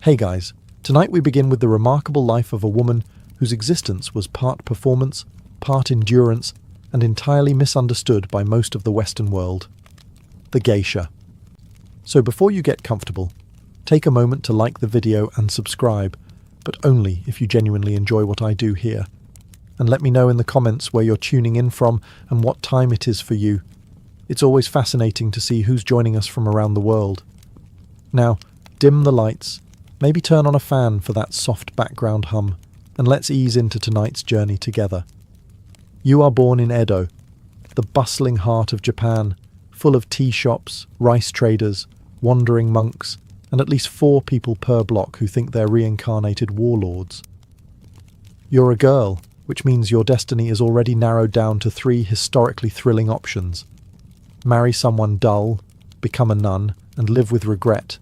Hey guys, tonight we begin with the remarkable life of a woman whose existence was part performance, part endurance, and entirely misunderstood by most of the Western world. The Geisha. So before you get comfortable, take a moment to like the video and subscribe, but only if you genuinely enjoy what I do here. And let me know in the comments where you're tuning in from and what time it is for you. It's always fascinating to see who's joining us from around the world. Now, dim the lights, maybe turn on a fan for that soft background hum, and let's ease into tonight's journey together. You are born in Edo, the bustling heart of Japan, full of tea shops, rice traders, wandering monks, and at least 4 people per block who think they're reincarnated warlords. You're a girl, which means your destiny is already narrowed down to 3 historically thrilling options. Marry someone dull, become a nun, and live with regret,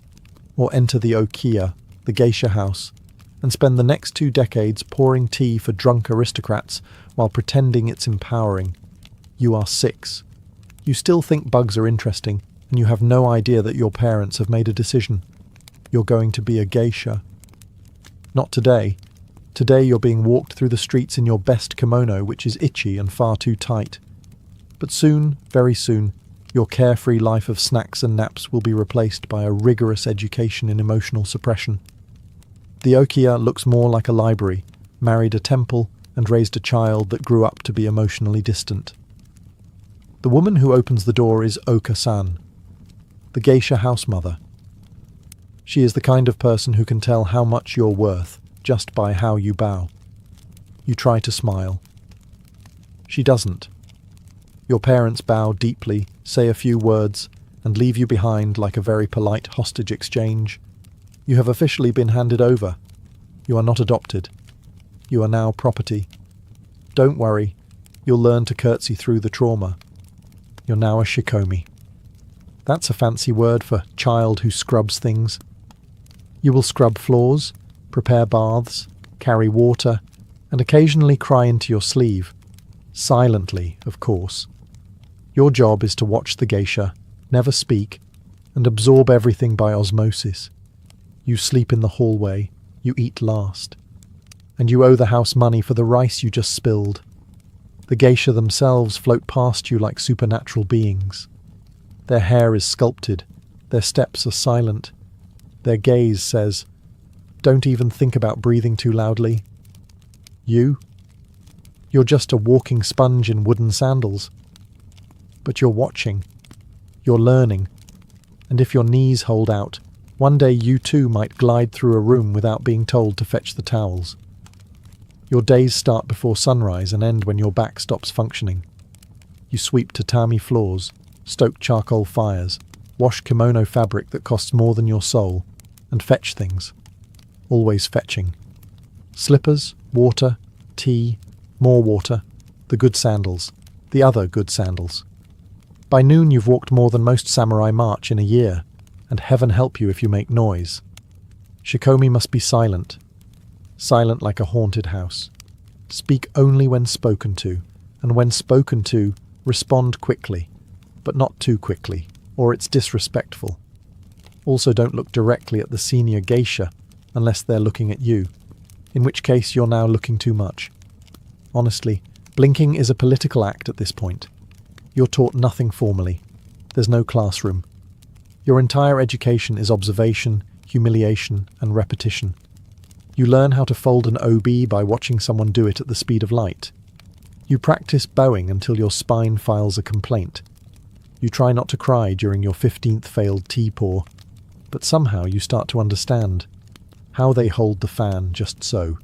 or enter the Okiya, the geisha house, and spend the next 2 decades pouring tea for drunk aristocrats while pretending it's empowering. You are 6. You still think bugs are interesting, and you have no idea that your parents have made a decision. You're going to be a geisha. Not today. Today you're being walked through the streets in your best kimono, which is itchy and far too tight. But soon, very soon, your carefree life of snacks and naps will be replaced by a rigorous education in emotional suppression. The Okiya looks more like a library, married a temple, and raised a child that grew up to be emotionally distant. The woman who opens the door is Oka-san, the geisha house mother. She is the kind of person who can tell how much you're worth just by how you bow. You try to smile. She doesn't. Your parents bow deeply, say a few words, and leave you behind like a very polite hostage exchange. You have officially been handed over. You are not adopted. You are now property. Don't worry, you'll learn to curtsy through the trauma. You're now a shikomi. That's a fancy word for child who scrubs things. You will scrub floors, prepare baths, carry water, and occasionally cry into your sleeve. Silently, of course. Your job is to watch the geisha, never speak, and absorb everything by osmosis. You sleep in the hallway, you eat last. And you owe the house money for the rice you just spilled. The geisha themselves float past you like supernatural beings. Their hair is sculpted, their steps are silent. Their gaze says, "Don't even think about breathing too loudly." You're just a walking sponge in wooden sandals. But you're watching, you're learning, and if your knees hold out, one day you too might glide through a room without being told to fetch the towels. Your days start before sunrise and end when your back stops functioning. You sweep tatami floors, stoke charcoal fires, wash kimono fabric that costs more than your soul, and fetch things. Always fetching. Slippers, water, tea, more water, the good sandals, the other good sandals. By noon you've walked more than most samurai march in a year, and heaven help you if you make noise. Shikomi must be silent. Silent like a haunted house. Speak only when spoken to, and when spoken to, respond quickly, but not too quickly, or it's disrespectful. Also don't look directly at the senior geisha, unless they're looking at you, in which case you're now looking too much. Honestly, blinking is a political act at this point. You're taught nothing formally. There's no classroom. Your entire education is observation, humiliation, and repetition. You learn how to fold an OB by watching someone do it at the speed of light. You practice bowing until your spine files a complaint. You try not to cry during your 15th failed tea pour, but somehow you start to understand how they hold the fan just so,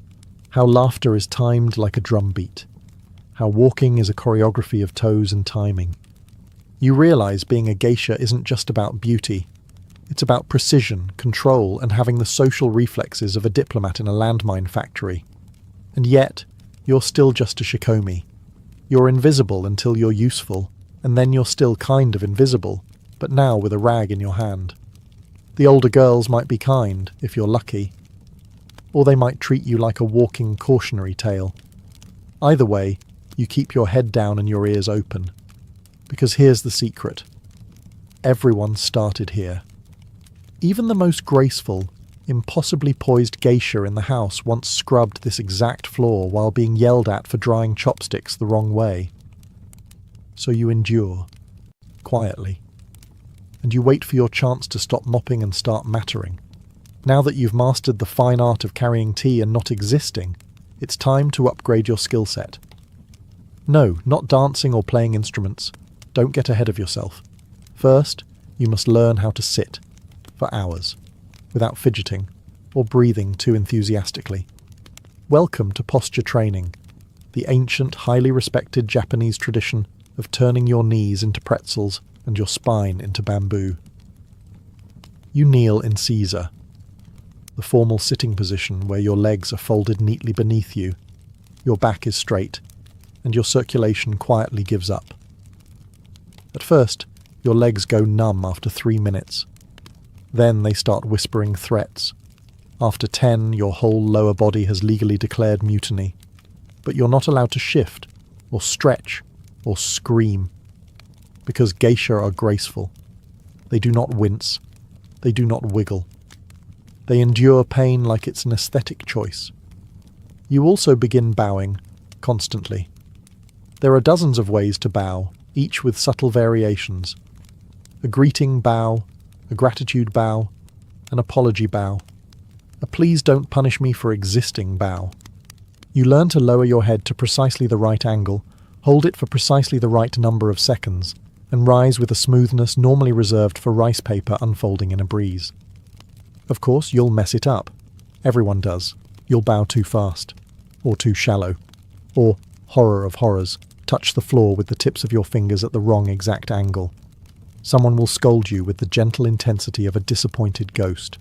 how laughter is timed like a drum beat, how walking is a choreography of toes and timing. You realize being a geisha isn't just about beauty. It's about precision, control, and having the social reflexes of a diplomat in a landmine factory. And yet, you're still just a shikomi. You're invisible until you're useful, and then you're still kind of invisible, but now with a rag in your hand. The older girls might be kind, if you're lucky, or they might treat you like a walking cautionary tale. Either way, you keep your head down and your ears open. Because here's the secret. Everyone started here. Even the most graceful, Impossibly poised geisha in the house once scrubbed this exact floor while being yelled at for drying chopsticks the wrong way. So you endure, quietly, and you wait for your chance to stop mopping and start mattering. Now that you've mastered the fine art of carrying tea and not existing, it's time to upgrade your skill set. No, not dancing or playing instruments. Don't get ahead of yourself. First, you must learn how to sit, for hours, without fidgeting or breathing too enthusiastically. Welcome to posture training, the ancient, highly respected Japanese tradition of turning your knees into pretzels and your spine into bamboo. You kneel in Caesar, the formal sitting position where your legs are folded neatly beneath you, your back is straight, and your circulation quietly gives up. At first, your legs go numb after 3 minutes. Then they start whispering threats. After 10, your whole lower body has legally declared mutiny. But you're not allowed to shift, or stretch, or scream. Because geisha are graceful. They do not wince. They do not wiggle. They endure pain like it's an aesthetic choice. You also begin bowing, constantly. There are dozens of ways to bow, each with subtle variations. A greeting bow, a gratitude bow, an apology bow, a please don't punish me for existing bow. You learn to lower your head to precisely the right angle, hold it for precisely the right number of seconds, and rise with a smoothness normally reserved for rice paper unfolding in a breeze. Of course, you'll mess it up. Everyone does. You'll bow too fast, or too shallow, or, horror of horrors, touch the floor with the tips of your fingers at the wrong exact angle. Someone will scold you with the gentle intensity of a disappointed ghost.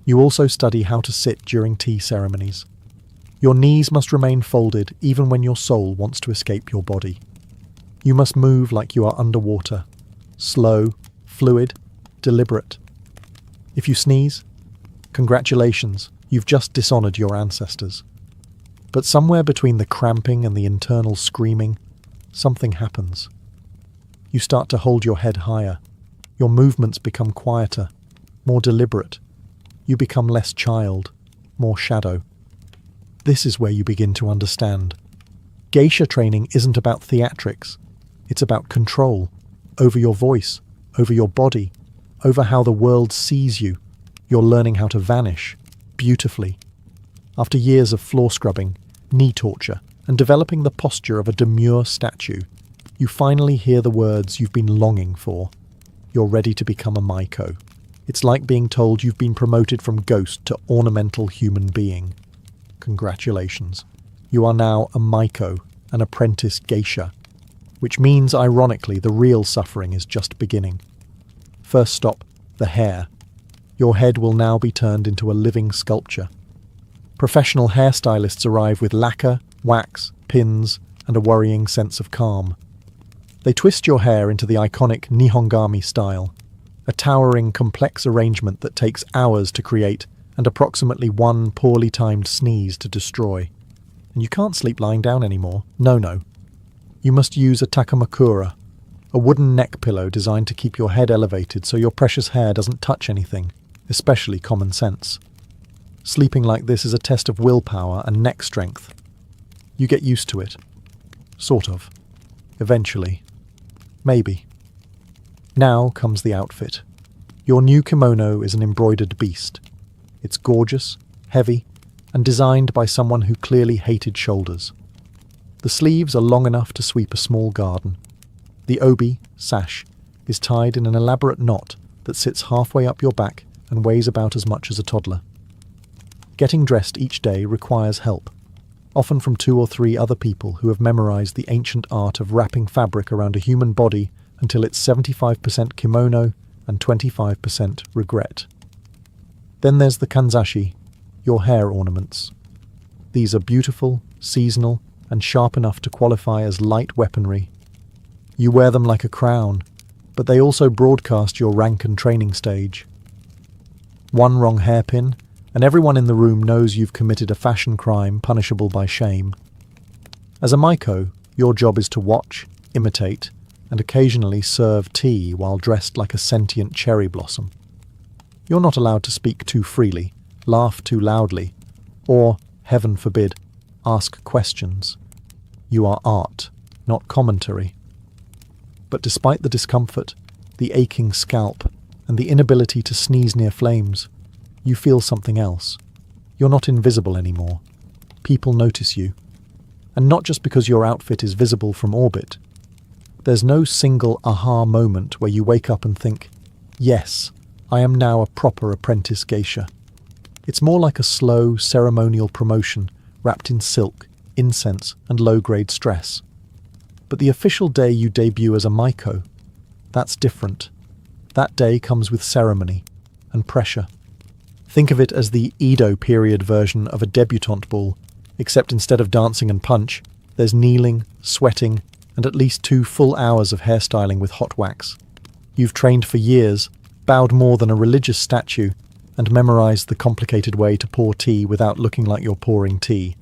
You also study how to sit during tea ceremonies. Your knees must remain folded even when your soul wants to escape your body. You must move like you are underwater, slow, fluid, deliberate. If you sneeze, congratulations, you've just dishonored your ancestors. But somewhere between the cramping and the internal screaming, something happens. You start to hold your head higher. Your movements become quieter, more deliberate. You become less child, more shadow. This is where you begin to understand. Geisha training isn't about theatrics. It's about control, over your voice, over your body, over how the world sees you. You're learning how to vanish, beautifully. After years of floor scrubbing, knee torture, and developing the posture of a demure statue, you finally hear the words you've been longing for. You're ready to become a Maiko. It's like being told you've been promoted from ghost to ornamental human being. Congratulations. You are now a Maiko, an apprentice geisha, which means, ironically, the real suffering is just beginning. First stop, the hair. Your head will now be turned into a living sculpture. Professional hairstylists arrive with lacquer, wax, pins, and a worrying sense of calm. They twist your hair into the iconic Nihongami style, a towering, complex arrangement that takes hours to create and approximately one poorly timed sneeze to destroy. And you can't sleep lying down anymore. No. You must use a takamakura, a wooden neck pillow designed to keep your head elevated so your precious hair doesn't touch anything, especially common sense. Sleeping like this is a test of willpower and neck strength. You get used to it. Sort of. Eventually. Maybe. Now comes the outfit. Your new kimono is an embroidered beast. It's gorgeous, heavy, and designed by someone who clearly hated shoulders. The sleeves are long enough to sweep a small garden. The obi, sash, is tied in an elaborate knot that sits halfway up your back and weighs about as much as a toddler. Getting dressed each day requires help, often from 2 or 3 other people who have memorized the ancient art of wrapping fabric around a human body until it's 75% kimono and 25% regret. Then there's the kanzashi, your hair ornaments. These are beautiful, seasonal, and sharp enough to qualify as light weaponry. You wear them like a crown, but they also broadcast your rank and training stage. One wrong hairpin, and everyone in the room knows you've committed a fashion crime punishable by shame. As a Maiko, your job is to watch, imitate, and occasionally serve tea while dressed like a sentient cherry blossom. You're not allowed to speak too freely, laugh too loudly, or, heaven forbid, ask questions. You are art, not commentary. But despite the discomfort, the aching scalp, and the inability to sneeze near flames, you feel something else. You're not invisible anymore. People notice you. And not just because your outfit is visible from orbit. There's no single aha moment where you wake up and think, yes, I am now a proper apprentice geisha. It's more like a slow, ceremonial promotion wrapped in silk, incense, and low-grade stress. But the official day you debut as a maiko, that's different. That day comes with ceremony and pressure. Think of it as the Edo period version of a debutante ball, except instead of dancing and punch, there's kneeling, sweating, and at least 2 full hours of hairstyling with hot wax. You've trained for years, bowed more than a religious statue, and memorized the complicated way to pour tea without looking like you're pouring tea.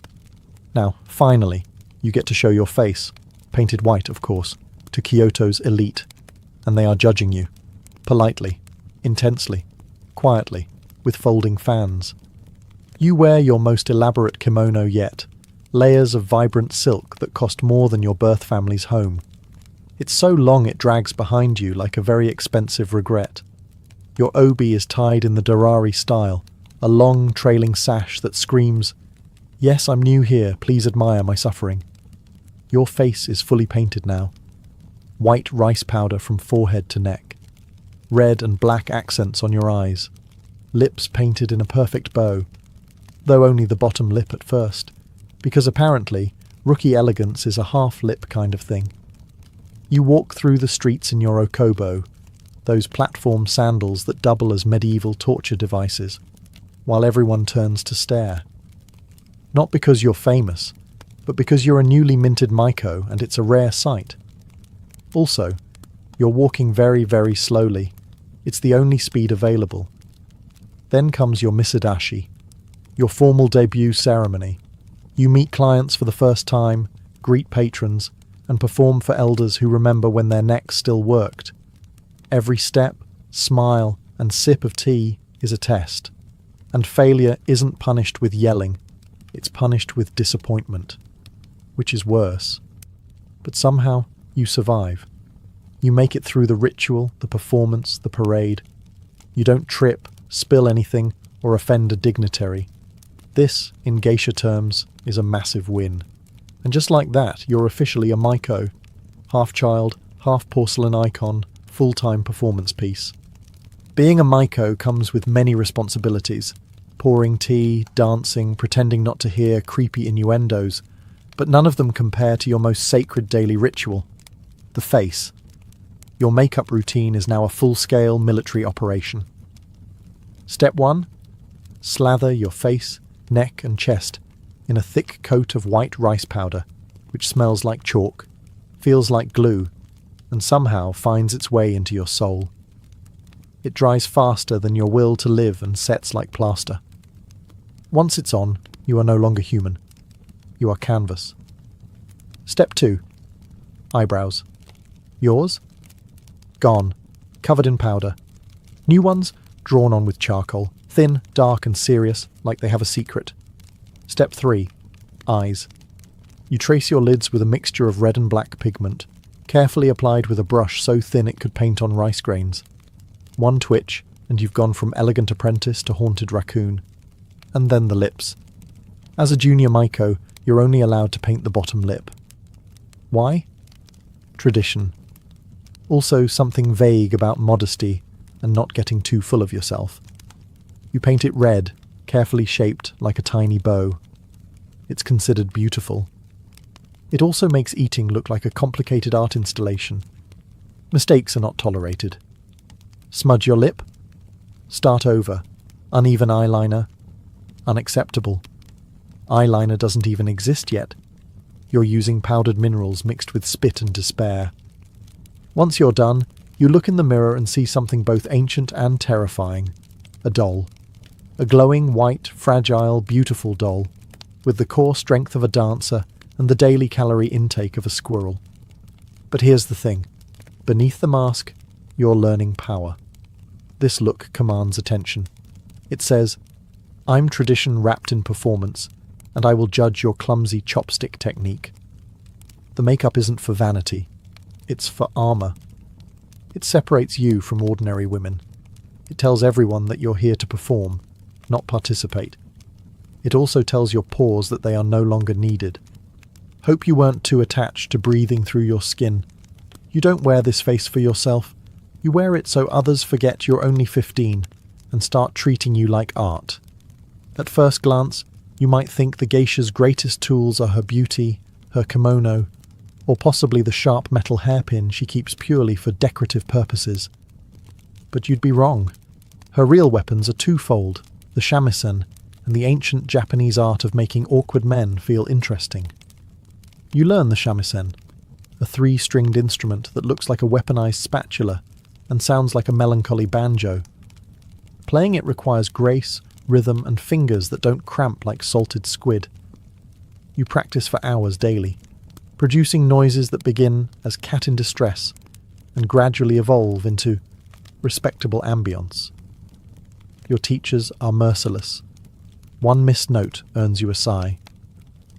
Now, finally, you get to show your face, painted white, of course, to Kyoto's elite, and they are judging you. Politely, intensely, quietly, with folding fans. You wear your most elaborate kimono yet, layers of vibrant silk that cost more than your birth family's home. It's so long it drags behind you like a very expensive regret. Your obi is tied in the Darari style, a long trailing sash that screams, "Yes, I'm new here, please admire my suffering." Your face is fully painted now. White rice powder from forehead to neck. Red and black accents on your eyes. Lips painted in a perfect bow, though only the bottom lip at first, because apparently rookie elegance is a half-lip kind of thing. You walk through the streets in your okobo, those platform sandals that double as medieval torture devices, while everyone turns to stare. Not because you're famous, but because you're a newly minted maiko and it's a rare sight. Also, you're walking very, very slowly. It's the only speed available. Then comes your misadashi, your formal debut ceremony. You meet clients for the first time, greet patrons, and perform for elders who remember when their necks still worked. Every step, smile, and sip of tea is a test. And failure isn't punished with yelling, it's punished with disappointment, which is worse. But somehow, you survive. You make it through the ritual, the performance, the parade. You don't trip, spill anything, or offend a dignitary. This, in geisha terms, is a massive win. And just like that, you're officially a maiko. Half child, half porcelain icon, full-time performance piece. Being a maiko comes with many responsibilities. Pouring tea, dancing, pretending not to hear creepy innuendos, but none of them compare to your most sacred daily ritual, the face. Your makeup routine is now a full-scale military operation. Step 1. Slather your face, neck and chest in a thick coat of white rice powder, which smells like chalk, feels like glue, and somehow finds its way into your soul. It dries faster than your will to live and sets like plaster. Once it's on, you are no longer human. You are canvas. Step 2. Eyebrows. Yours? Gone. Covered in powder. New ones? Drawn on with charcoal. Thin, dark and serious, like they have a secret. Step 3. Eyes. You trace your lids with a mixture of red and black pigment, carefully applied with a brush so thin it could paint on rice grains. One twitch, and you've gone from elegant apprentice to haunted raccoon. And then the lips. As a junior maiko, you're only allowed to paint the bottom lip. Why? Tradition. Also something vague about modesty and not getting too full of yourself. You paint it red, carefully shaped like a tiny bow. It's considered beautiful. It also makes eating look like a complicated art installation. Mistakes are not tolerated. Smudge your lip? Start over. Uneven eyeliner? Unacceptable. Eyeliner doesn't even exist yet. You're using powdered minerals mixed with spit and despair. Once you're done, you look in the mirror and see something both ancient and terrifying. A doll. A glowing, white, fragile, beautiful doll, with the core strength of a dancer and the daily calorie intake of a squirrel. But here's the thing. Beneath the mask, you're learning power. This look commands attention. It says, I'm tradition wrapped in performance, and I will judge your clumsy chopstick technique. The makeup isn't for vanity. It's for armor. It separates you from ordinary women. It tells everyone that you're here to perform, not participate. It also tells your pores that they are no longer needed. Hope you weren't too attached to breathing through your skin. You don't wear this face for yourself. You wear it so others forget you're only 15 and start treating you like art. At first glance, you might think the geisha's greatest tools are her beauty, her kimono, or possibly the sharp metal hairpin she keeps purely for decorative purposes. But you'd be wrong. Her real weapons are twofold, the shamisen and the ancient Japanese art of making awkward men feel interesting. You learn the shamisen, a 3-stringed instrument that looks like a weaponized spatula and sounds like a melancholy banjo. Playing it requires grace, rhythm, and fingers that don't cramp like salted squid. You practice for hours daily, producing noises that begin as cat in distress and gradually evolve into respectable ambience. Your teachers are merciless. 1 missed note earns you a sigh.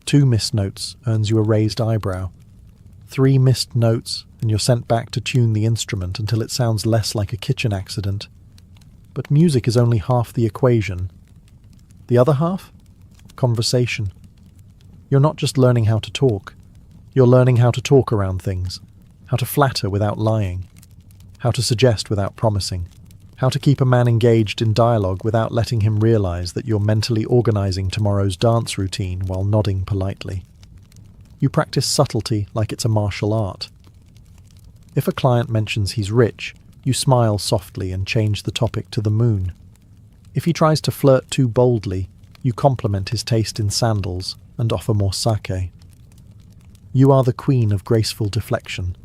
2 missed notes earns you a raised eyebrow. 3 missed notes and you're sent back to tune the instrument until it sounds less like a kitchen accident. But music is only half the equation. The other half? Conversation. You're not just learning how to talk. You're learning how to talk around things, how to flatter without lying, how to suggest without promising, how to keep a man engaged in dialogue without letting him realize that you're mentally organizing tomorrow's dance routine while nodding politely. You practice subtlety like it's a martial art. If a client mentions he's rich, you smile softly and change the topic to the moon. If he tries to flirt too boldly, you compliment his taste in sandals and offer more sake. You are the queen of graceful deflection.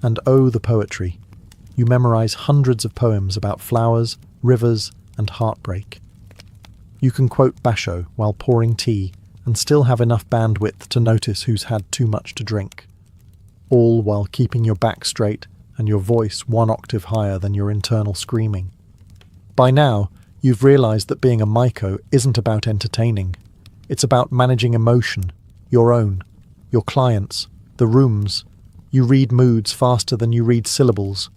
And oh, the poetry. You memorize hundreds of poems about flowers, rivers, and heartbreak. You can quote Basho while pouring tea and still have enough bandwidth to notice who's had too much to drink. All while keeping your back straight and your voice 1 octave higher than your internal screaming. By now, you've realized that being a maiko isn't about entertaining. It's about managing emotion, your own, your clients', the room's. You read moods faster than you read syllables.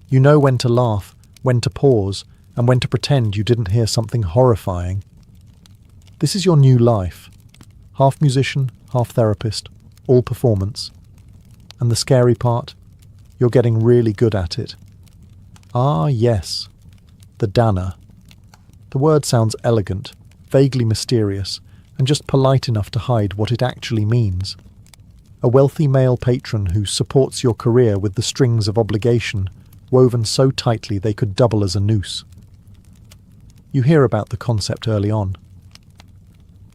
You know when to laugh, when to pause, and when to pretend you didn't hear something horrifying. This is your new life. Half musician, half therapist, all performance. And the scary part? You're getting really good at it. Ah, yes. The dana. The word sounds elegant, vaguely mysterious, and just polite enough to hide what it actually means. A wealthy male patron who supports your career with the strings of obligation, woven so tightly they could double as a noose. You hear about the concept early on.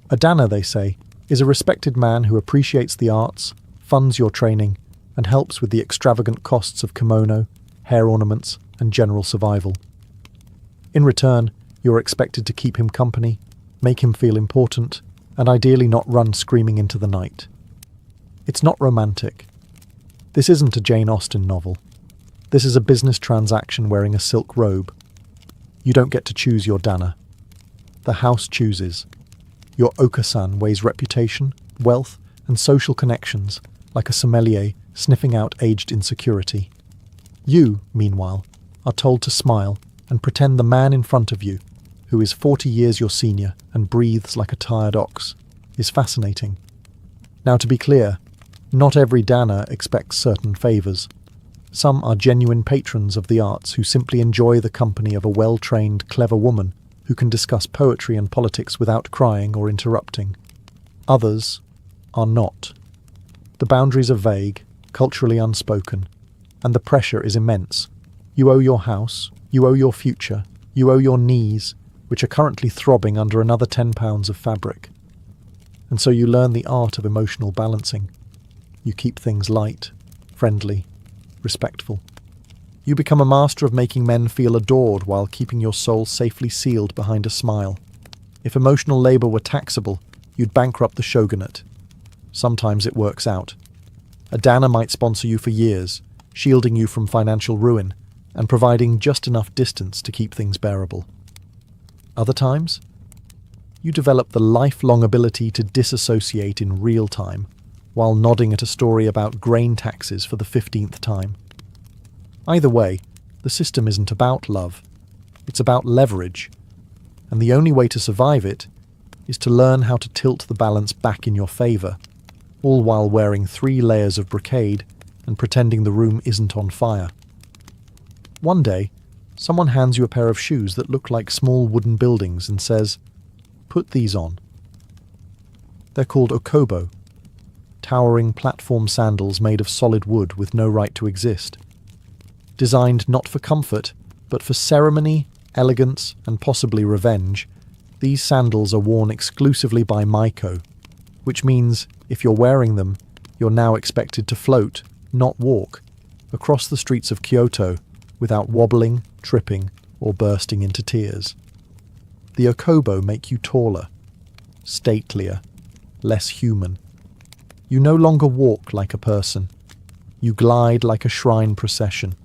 A dana, they say, is a respected man who appreciates the arts, funds your training, and helps with the extravagant costs of kimono, hair ornaments, and general survival. In return, you're expected to keep him company, make him feel important, and ideally not run screaming into the night. It's not romantic. This isn't a Jane Austen novel. This is a business transaction wearing a silk robe. You don't get to choose your dana. The house chooses. Your okasan weighs reputation, wealth, and social connections, like a sommelier sniffing out aged insecurity. You, meanwhile, are told to smile and pretend the man in front of you, who is 40 years your senior and breathes like a tired ox, is fascinating. Now, to be clear, not every dana expects certain favours. Some are genuine patrons of the arts who simply enjoy the company of a well-trained, clever woman who can discuss poetry and politics without crying or interrupting. Others are not. The boundaries are vague, culturally unspoken, and the pressure is immense. You owe your house, you owe your future, you owe your knees, which are currently throbbing under another 10 pounds of fabric. And so you learn the art of emotional balancing. You keep things light, friendly, respectful. You become a master of making men feel adored while keeping your soul safely sealed behind a smile. If emotional labour were taxable, you'd bankrupt the shogunate. Sometimes it works out. A dana might sponsor you for years, shielding you from financial ruin and providing just enough distance to keep things bearable. Other times, you develop the lifelong ability to disassociate in real time, while nodding at a story about grain taxes for the 15th time. Either way, the system isn't about love. It's about leverage, and the only way to survive it is to learn how to tilt the balance back in your favour, all while wearing 3 layers of brocade and pretending the room isn't on fire. One day, someone hands you a pair of shoes that look like small wooden buildings and says, "Put these on." They're called okobo, towering platform sandals made of solid wood with no right to exist. Designed not for comfort, but for ceremony, elegance, and possibly revenge, these sandals are worn exclusively by Maiko, which means if you're wearing them, you're now expected to float, not walk, across the streets of Kyoto without wobbling, tripping, or bursting into tears. The okobo make you taller, statelier, less human. You no longer walk like a person. You glide like a shrine procession.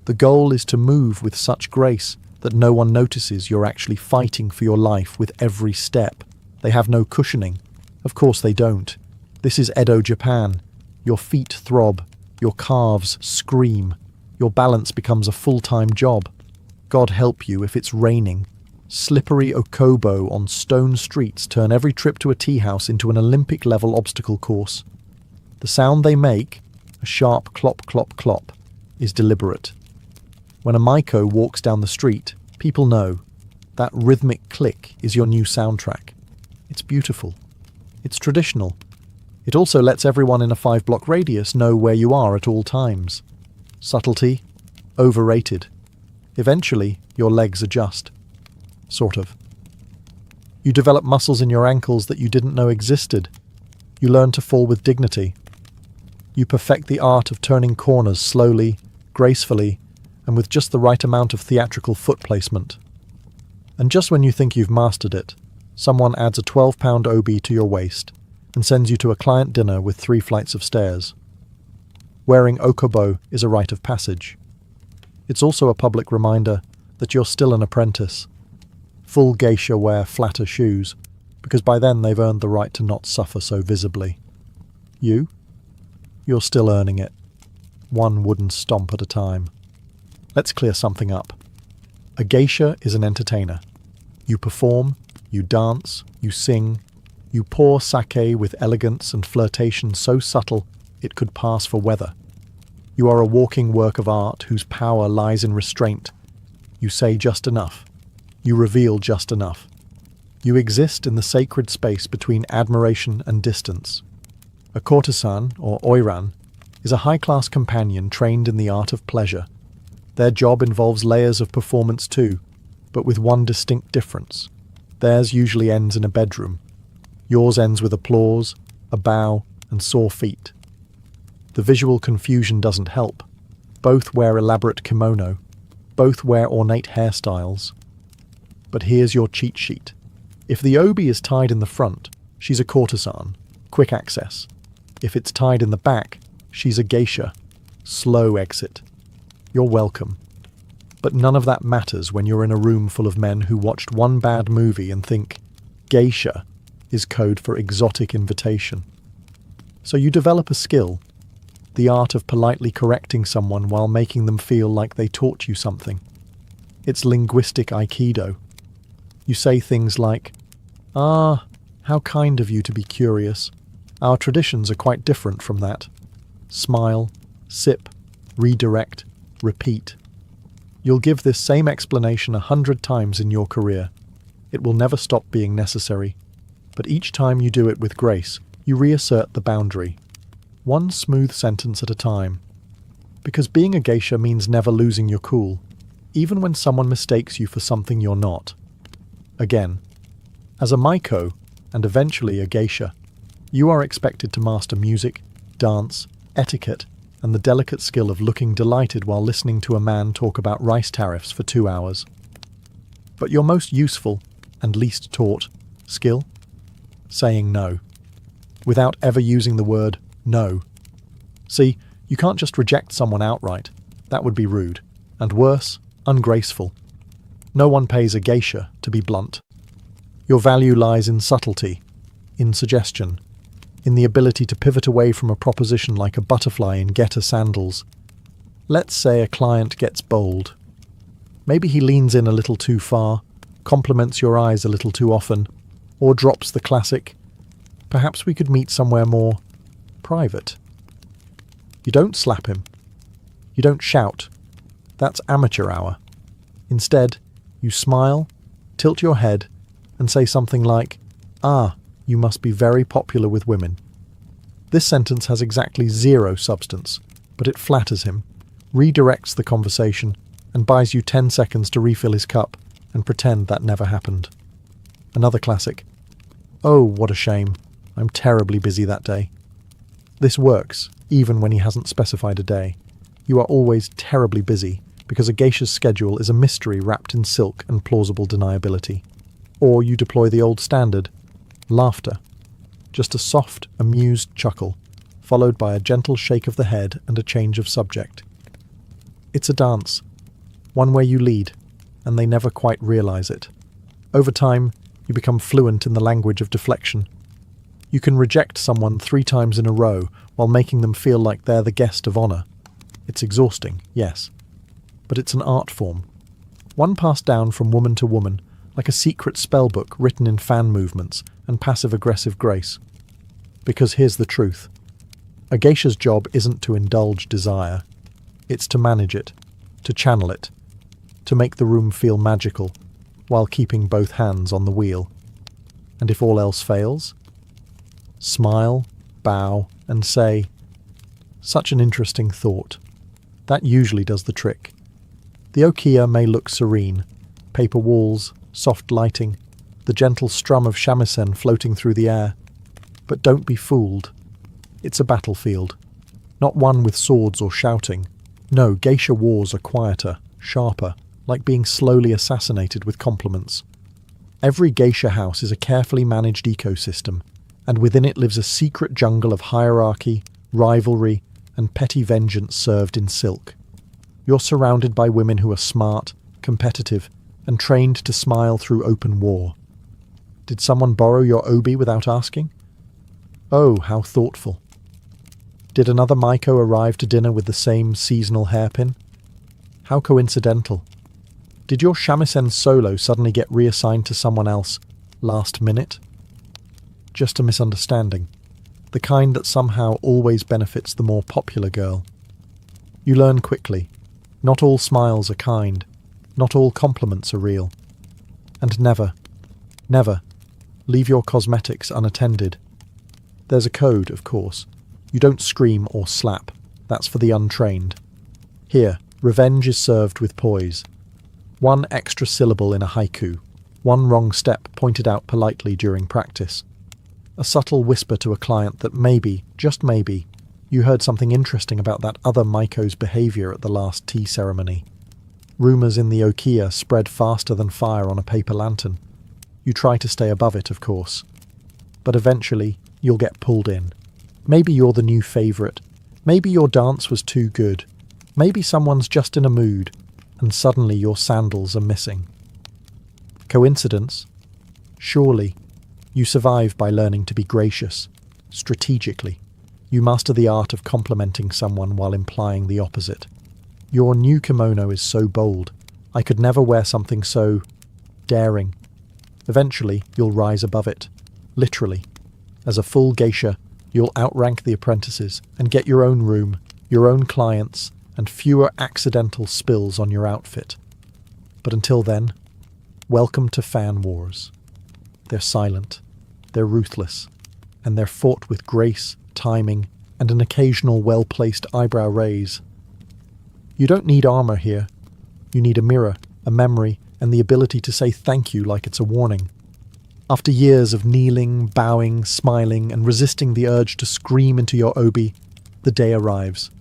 The goal is to move with such grace that no one notices you're actually fighting for your life with every step. They have no cushioning. Of course they don't. This is Edo, Japan. Your feet throb. Your calves scream. Your balance becomes a full-time job. God help you if it's raining. Slippery okobo on stone streets turn every trip to a tea house into an Olympic-level obstacle course. The sound they make, a sharp clop, clop, clop, is deliberate. When a Maiko walks down the street, people know that rhythmic click is your new soundtrack. It's beautiful. It's traditional. It also lets everyone in a 5-block radius know where you are at all times. Subtlety, overrated. Eventually, your legs adjust. Sort of. You develop muscles in your ankles that you didn't know existed. You learn to fall with dignity. You perfect the art of turning corners slowly, gracefully, and with just the right amount of theatrical foot placement. And just when you think you've mastered it, someone adds a 12-pound obi to your waist and sends you to a client dinner with 3 flights of stairs. Wearing okobo is a rite of passage. It's also a public reminder that you're still an apprentice. Full geisha wear flatter shoes, because by then they've earned the right to not suffer so visibly. You're still earning it, one wooden stomp at a time. Let's clear something up. A geisha is an entertainer. You perform, you dance, you sing, you pour sake with elegance and flirtation so subtle it could pass for weather. You are a walking work of art whose power lies in restraint. You say just enough. You reveal just enough. You exist in the sacred space between admiration and distance. A courtesan, or oiran, is a high-class companion trained in the art of pleasure. Their job involves layers of performance too, but with one distinct difference. Theirs usually ends in a bedroom. Yours ends with applause, a bow, and sore feet. The visual confusion doesn't help. Both wear elaborate kimono. Both wear ornate hairstyles. But here's your cheat sheet. If the obi is tied in the front, she's a courtesan, quick access. If it's tied in the back, she's a geisha, slow exit. You're welcome. But none of that matters when you're in a room full of men who watched one bad movie and think, geisha is code for exotic invitation. So you develop a skill, the art of politely correcting someone while making them feel like they taught you something. It's linguistic aikido. You say things like, "Ah, how kind of you to be curious. Our traditions are quite different from that." Smile, sip, redirect, repeat. You'll give this same explanation 100 times in your career. It will never stop being necessary. But each time you do it with grace, you reassert the boundary. One smooth sentence at a time. Because being a geisha means never losing your cool, even when someone mistakes you for something you're not. Again, as a Maiko, and eventually a geisha, you are expected to master music, dance, etiquette, and the delicate skill of looking delighted while listening to a man talk about rice tariffs for 2 hours. But your most useful, and least taught, skill? Saying no. Without ever using the word no. See, you can't just reject someone outright. That would be rude. And worse, ungraceful. No one pays a geisha to be blunt. Your value lies in subtlety, in suggestion, in the ability to pivot away from a proposition like a butterfly in getter sandals. Let's say a client gets bold. Maybe he leans in a little too far, compliments your eyes a little too often, or drops the classic, "Perhaps we could meet somewhere more private." You don't slap him. You don't shout. That's amateur hour. Instead, you smile, tilt your head, and say something like, "Ah, you must be very popular with women." This sentence has exactly zero substance, but it flatters him, redirects the conversation, and buys you 10 seconds to refill his cup and pretend that never happened. Another classic. "Oh, what a shame. I'm terribly busy that day." This works, even when he hasn't specified a day. You are always terribly busy, because a geisha's schedule is a mystery wrapped in silk and plausible deniability. Or you deploy the old standard, laughter. Just a soft, amused chuckle, followed by a gentle shake of the head and a change of subject. It's a dance, one where you lead, and they never quite realize it. Over time, you become fluent in the language of deflection. You can reject someone 3 times in a row while making them feel like they're the guest of honor. It's exhausting, yes, but it's an art form. One passed down from woman to woman, like a secret spellbook written in fan movements and passive-aggressive grace. Because here's the truth. A geisha's job isn't to indulge desire. It's to manage it, to channel it, to make the room feel magical, while keeping both hands on the wheel. And if all else fails, smile, bow, and say, "Such an interesting thought." That usually does the trick. The okiya may look serene, paper walls, soft lighting, the gentle strum of shamisen floating through the air. But don't be fooled. It's a battlefield, not one with swords or shouting. No, geisha wars are quieter, sharper, like being slowly assassinated with compliments. Every geisha house is a carefully managed ecosystem, and within it lives a secret jungle of hierarchy, rivalry, and petty vengeance served in silk. You're surrounded by women who are smart, competitive, and trained to smile through open war. Did someone borrow your obi without asking? Oh, how thoughtful. Did another Maiko arrive to dinner with the same seasonal hairpin? How coincidental. Did your shamisen solo suddenly get reassigned to someone else last minute? Just a misunderstanding. The kind that somehow always benefits the more popular girl. You learn quickly. Not all smiles are kind. Not all compliments are real. And never, never, leave your cosmetics unattended. There's a code, of course. You don't scream or slap. That's for the untrained. Here, revenge is served with poise. One extra syllable in a haiku. One wrong step pointed out politely during practice. A subtle whisper to a client that maybe, just maybe, you heard something interesting about that other Maiko's behavior at the last tea ceremony. Rumors in the okiya spread faster than fire on a paper lantern. You try to stay above it, of course. But eventually, you'll get pulled in. Maybe you're the new favorite. Maybe your dance was too good. Maybe someone's just in a mood, and suddenly your sandals are missing. Coincidence? Surely. You survive by learning to be gracious, strategically. You master the art of complimenting someone while implying the opposite. Your new kimono is so bold. I could never wear something so daring. Eventually, you'll rise above it. Literally. As a full geisha, you'll outrank the apprentices and get your own room, your own clients, and fewer accidental spills on your outfit. But until then, welcome to fan wars. They're silent, they're ruthless, and they're fought with grace, timing, and an occasional well-placed eyebrow raise. You don't need armor here. You need a mirror, a memory, and the ability to say thank you like it's a warning. After years of kneeling, bowing, smiling, and resisting the urge to scream into your obi, the day arrives.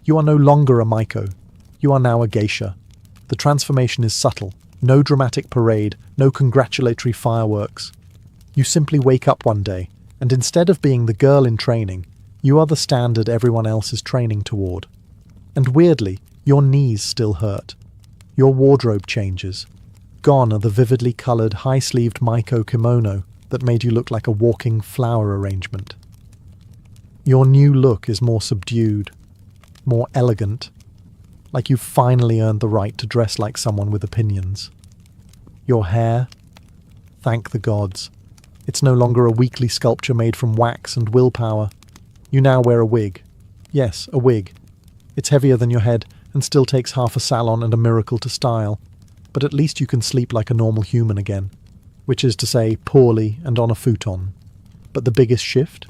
You are no longer a Maiko. You are now a geisha. The transformation is subtle. No dramatic parade, no congratulatory fireworks. You simply wake up one day, and instead of being the girl in training, you are the standard everyone else is training toward. And weirdly, your knees still hurt. Your wardrobe changes. gone are the vividly coloured, high-sleeved Maiko kimono that made you look like a walking flower arrangement. Your new look is more subdued, more elegant, like you've finally earned the right to dress like someone with opinions. Your hair, thank the gods, it's no longer a weekly sculpture made from wax and willpower. You now wear a wig. Yes, a wig. It's heavier than your head and still takes half a salon and a miracle to style, but at least you can sleep like a normal human again, which is to say poorly and on a futon. But the biggest shift?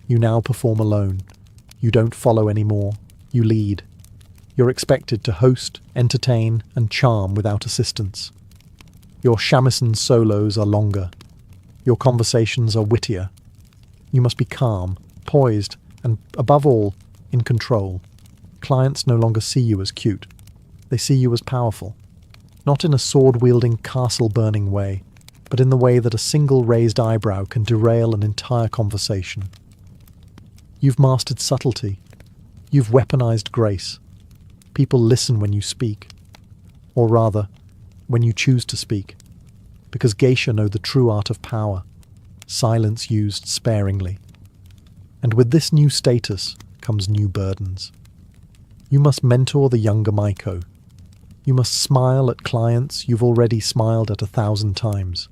You now perform alone. You don't follow anymore. You lead. You're expected to host, entertain, and charm without assistance. Your shamisen solos are longer. Your conversations are wittier. You must be calm, poised, and, above all, in control. Clients no longer see you as cute. They see you as powerful. Not in a sword-wielding, castle-burning way, but in the way that a single raised eyebrow can derail an entire conversation. You've mastered subtlety. You've weaponized grace. People listen when you speak. Or rather, when you choose to speak. Because geisha know the true art of power. Silence used sparingly. And with this new status comes new burdens. You must mentor the younger Maiko. You must smile at clients you've already smiled at 1,000 times.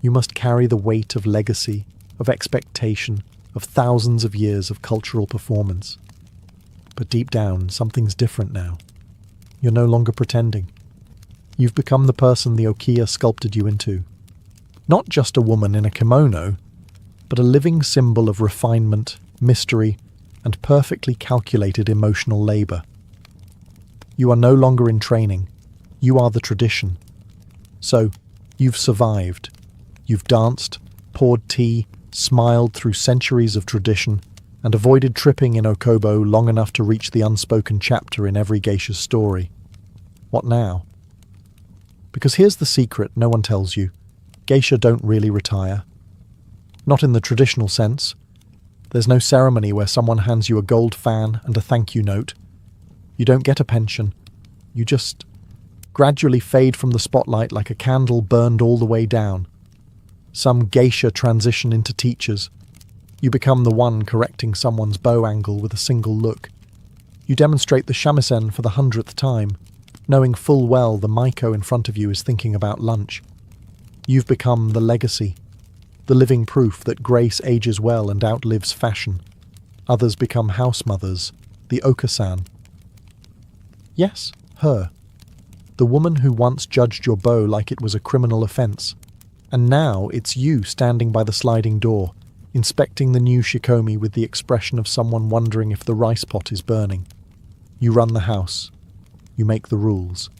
You must carry the weight of legacy, of expectation, of thousands of years of cultural performance. But deep down, something's different now. You're no longer pretending. You've become the person the Okiya sculpted you into. Not just a woman in a kimono, but a living symbol of refinement, mystery, and perfectly calculated emotional labour. You are no longer in training. You are the tradition. So, you've survived. You've danced, poured tea, smiled through centuries of tradition, and avoided tripping in Okobo long enough to reach the unspoken chapter in every geisha's story. What now? Because here's the secret no one tells you. Geisha don't really retire. Not in the traditional sense. There's no ceremony where someone hands you a gold fan and a thank you note. You don't get a pension. You just gradually fade from the spotlight like a candle burned all the way down. Some geisha transition into teachers. You become the one correcting someone's bow angle with a single look. You demonstrate the shamisen for the 100th time, knowing full well the Maiko in front of you is thinking about lunch. You've become the legacy, the living proof that grace ages well and outlives fashion. Others become house mothers, the Okasan. Yes, her. The woman who once judged your bow like it was a criminal offence. And now it's you standing by the sliding door, inspecting the new shikomi with the expression of someone wondering if the rice pot is burning. You run the house. You make the rules.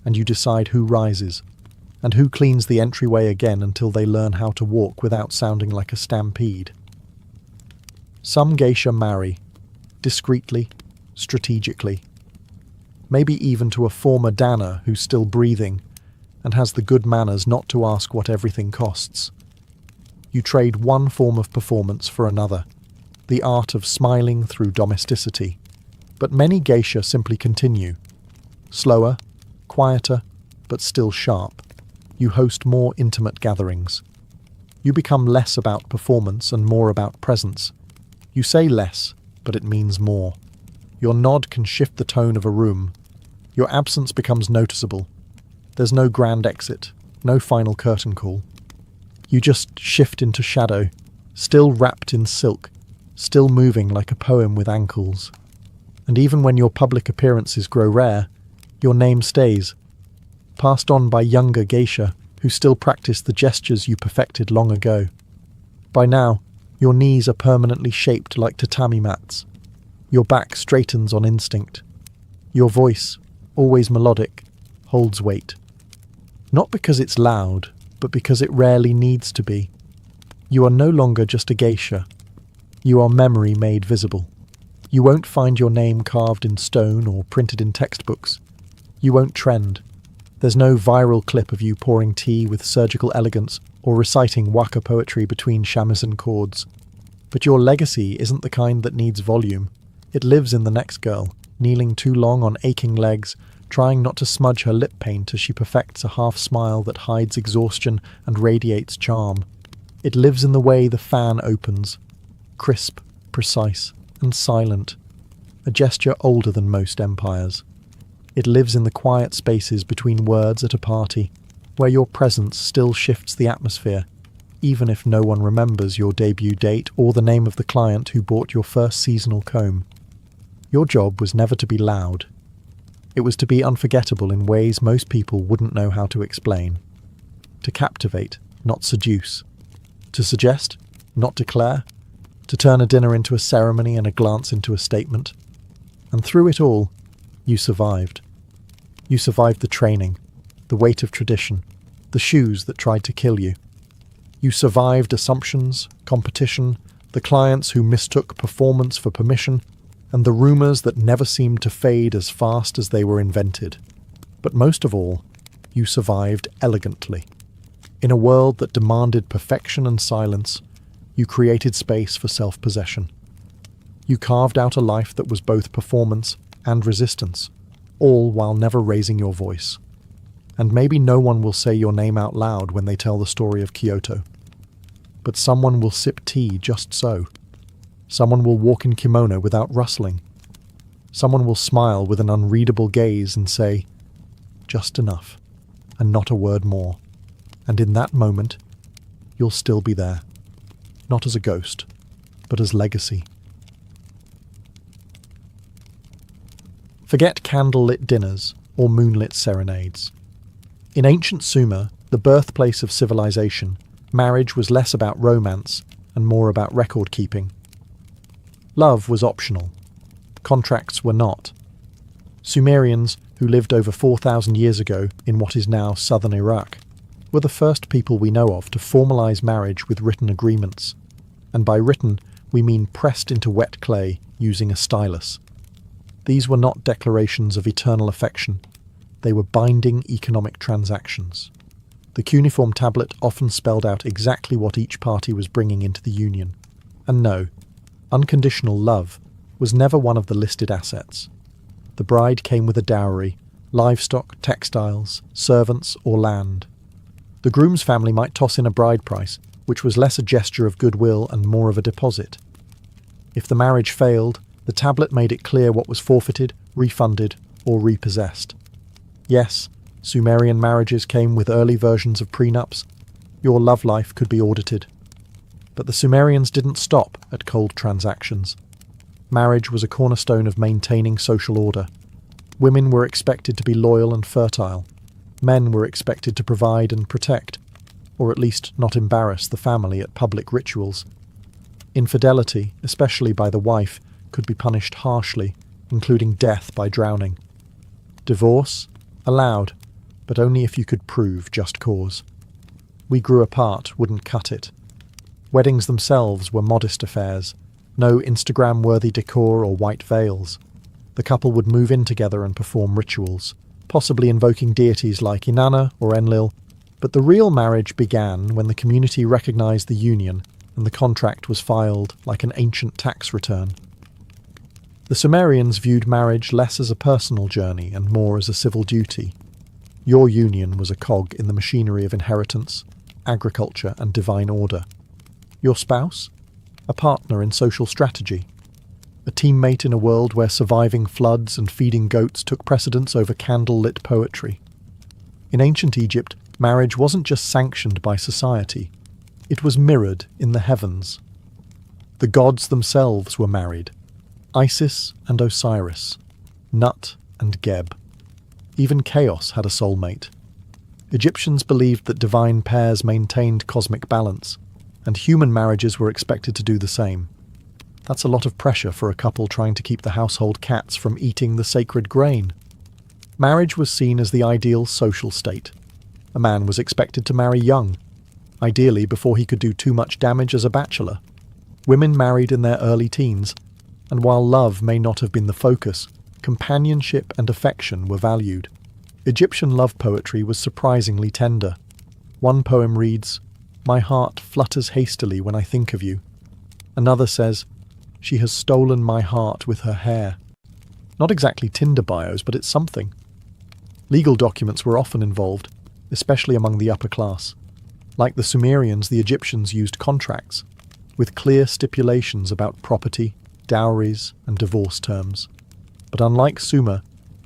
And you decide who rises, and who cleans the entryway again until they learn how to walk without sounding like a stampede. Some geisha marry, discreetly, strategically. Maybe even to a former Dana who's still breathing and has the good manners not to ask what everything costs. You trade one form of performance for another, the art of smiling through domesticity. But many geisha simply continue. Slower, quieter, but still sharp. You host more intimate gatherings. You become less about performance and more about presence. You say less, but it means more. Your nod can shift the tone of a room. Your absence becomes noticeable. There's no grand exit, no final curtain call. You just shift into shadow, still wrapped in silk, still moving like a poem with ankles. And even when your public appearances grow rare, your name stays, passed on by younger geisha who still practice the gestures you perfected long ago. By now, your knees are permanently shaped like tatami mats. Your back straightens on instinct. Your voice, always melodic, holds weight. Not because it's loud, but because it rarely needs to be. You are no longer just a geisha. You are memory made visible. You won't find your name carved in stone or printed in textbooks. You won't trend. There's no viral clip of you pouring tea with surgical elegance or reciting waka poetry between shamisen chords. But your legacy isn't the kind that needs volume. It lives in the next girl, kneeling too long on aching legs, trying not to smudge her lip paint as she perfects a half-smile that hides exhaustion and radiates charm. It lives in the way the fan opens, crisp, precise, and silent, a gesture older than most empires. It lives in the quiet spaces between words at a party, where your presence still shifts the atmosphere, even if no one remembers your debut date or the name of the client who bought your first seasonal comb. Your job was never to be loud. It was to be unforgettable in ways most people wouldn't know how to explain. To captivate, not seduce. To suggest, not declare. To turn a dinner into a ceremony and a glance into a statement. And through it all, you survived. You survived the training, the weight of tradition, the shoes that tried to kill you. You survived assumptions, competition, the clients who mistook performance for permission, and the rumours that never seemed to fade as fast as they were invented. But most of all, you survived elegantly. In a world that demanded perfection and silence, you created space for self-possession. You carved out a life that was both performance and resistance, all while never raising your voice. And maybe no one will say your name out loud when they tell the story of Kyoto. But someone will sip tea just so. Someone will walk in kimono without rustling. Someone will smile with an unreadable gaze and say, "Just enough," and not a word more. And in that moment, you'll still be there. Not as a ghost, but as legacy. Forget candle-lit dinners or moonlit serenades. In ancient Sumer, the birthplace of civilization, marriage was less about romance and more about record-keeping. Love was optional. Contracts were not. Sumerians, who lived over 4,000 years ago in what is now southern Iraq, were the first people we know of to formalize marriage with written agreements. And by written, we mean pressed into wet clay using a stylus. These were not declarations of eternal affection. They were binding economic transactions. The cuneiform tablet often spelled out exactly what each party was bringing into the union. And no, unconditional love was never one of the listed assets. The bride came with a dowry, livestock, textiles, servants, or land. The groom's family might toss in a bride price, which was less a gesture of goodwill and more of a deposit. If the marriage failed, the tablet made it clear what was forfeited, refunded, or repossessed. Yes, Sumerian marriages came with early versions of prenups. Your love life could be audited. But the Sumerians didn't stop at cold transactions. Marriage was a cornerstone of maintaining social order. Women were expected to be loyal and fertile. Men were expected to provide and protect, or at least not embarrass the family at public rituals. Infidelity, especially by the wife, could be punished harshly, including death by drowning. Divorce? Allowed, but only if you could prove just cause. We grew apart wouldn't cut it. Weddings themselves were modest affairs, no Instagram-worthy decor or white veils. The couple would move in together and perform rituals, possibly invoking deities like Inanna or Enlil, but the real marriage began when the community recognized the union and the contract was filed like an ancient tax return. The Sumerians viewed marriage less as a personal journey and more as a civil duty. Your union was a cog in the machinery of inheritance, agriculture, and divine order. Your spouse? A partner in social strategy. A teammate in a world where surviving floods and feeding goats took precedence over candle-lit poetry. In ancient Egypt, marriage wasn't just sanctioned by society. It was mirrored in the heavens. The gods themselves were married. Isis and Osiris, Nut and Geb. Even chaos had a soulmate. Egyptians believed that divine pairs maintained cosmic balance, and human marriages were expected to do the same. That's a lot of pressure for a couple trying to keep the household cats from eating the sacred grain. Marriage was seen as the ideal social state. A man was expected to marry young, ideally before he could do too much damage as a bachelor. Women married in their early teens, and while love may not have been the focus, companionship and affection were valued. Egyptian love poetry was surprisingly tender. One poem reads, "My heart flutters hastily when I think of you." Another says, "She has stolen my heart with her hair." Not exactly Tinder bios, but it's something. Legal documents were often involved, especially among the upper class. Like the Sumerians, the Egyptians used contracts, with clear stipulations about property, dowries, and divorce terms. But unlike Sumer,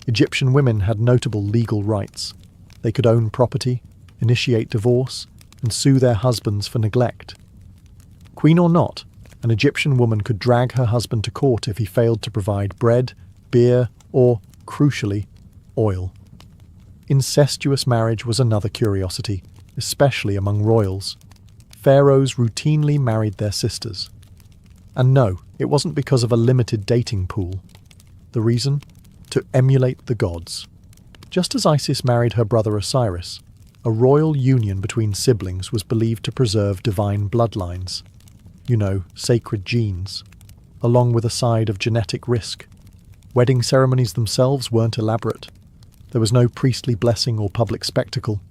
Egyptian women had notable legal rights. They could own property, initiate divorce, and sue their husbands for neglect. Queen or not, an Egyptian woman could drag her husband to court if he failed to provide bread, beer, or, crucially, oil. Incestuous marriage was another curiosity, especially among royals. Pharaohs routinely married their sisters. And no, it wasn't because of a limited dating pool. The reason? To emulate the gods. Just as Isis married her brother Osiris, a royal union between siblings was believed to preserve divine bloodlines. Sacred genes, along with a side of genetic risk. Wedding ceremonies themselves weren't elaborate. There was no priestly blessing or public spectacle.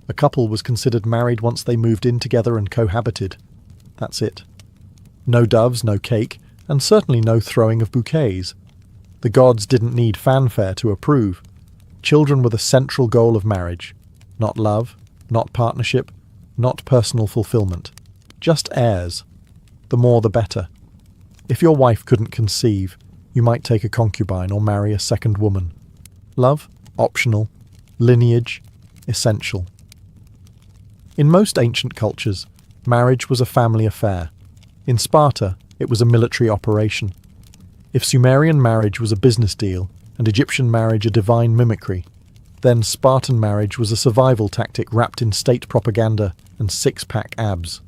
A couple was considered married once they moved in together and cohabited. That's it. No doves, no cake, and certainly no throwing of bouquets. The gods didn't need fanfare to approve. Children were the central goal of marriage. Not love, not partnership, not personal fulfillment. Just heirs. The more the better. If your wife couldn't conceive, you might take a concubine or marry a second woman. Love? Optional. Lineage? Essential. In most ancient cultures, marriage was a family affair. In Sparta, it was a military operation. If Sumerian marriage was a business deal and Egyptian marriage a divine mimicry, then Spartan marriage was a survival tactic wrapped in state propaganda and six-pack abs.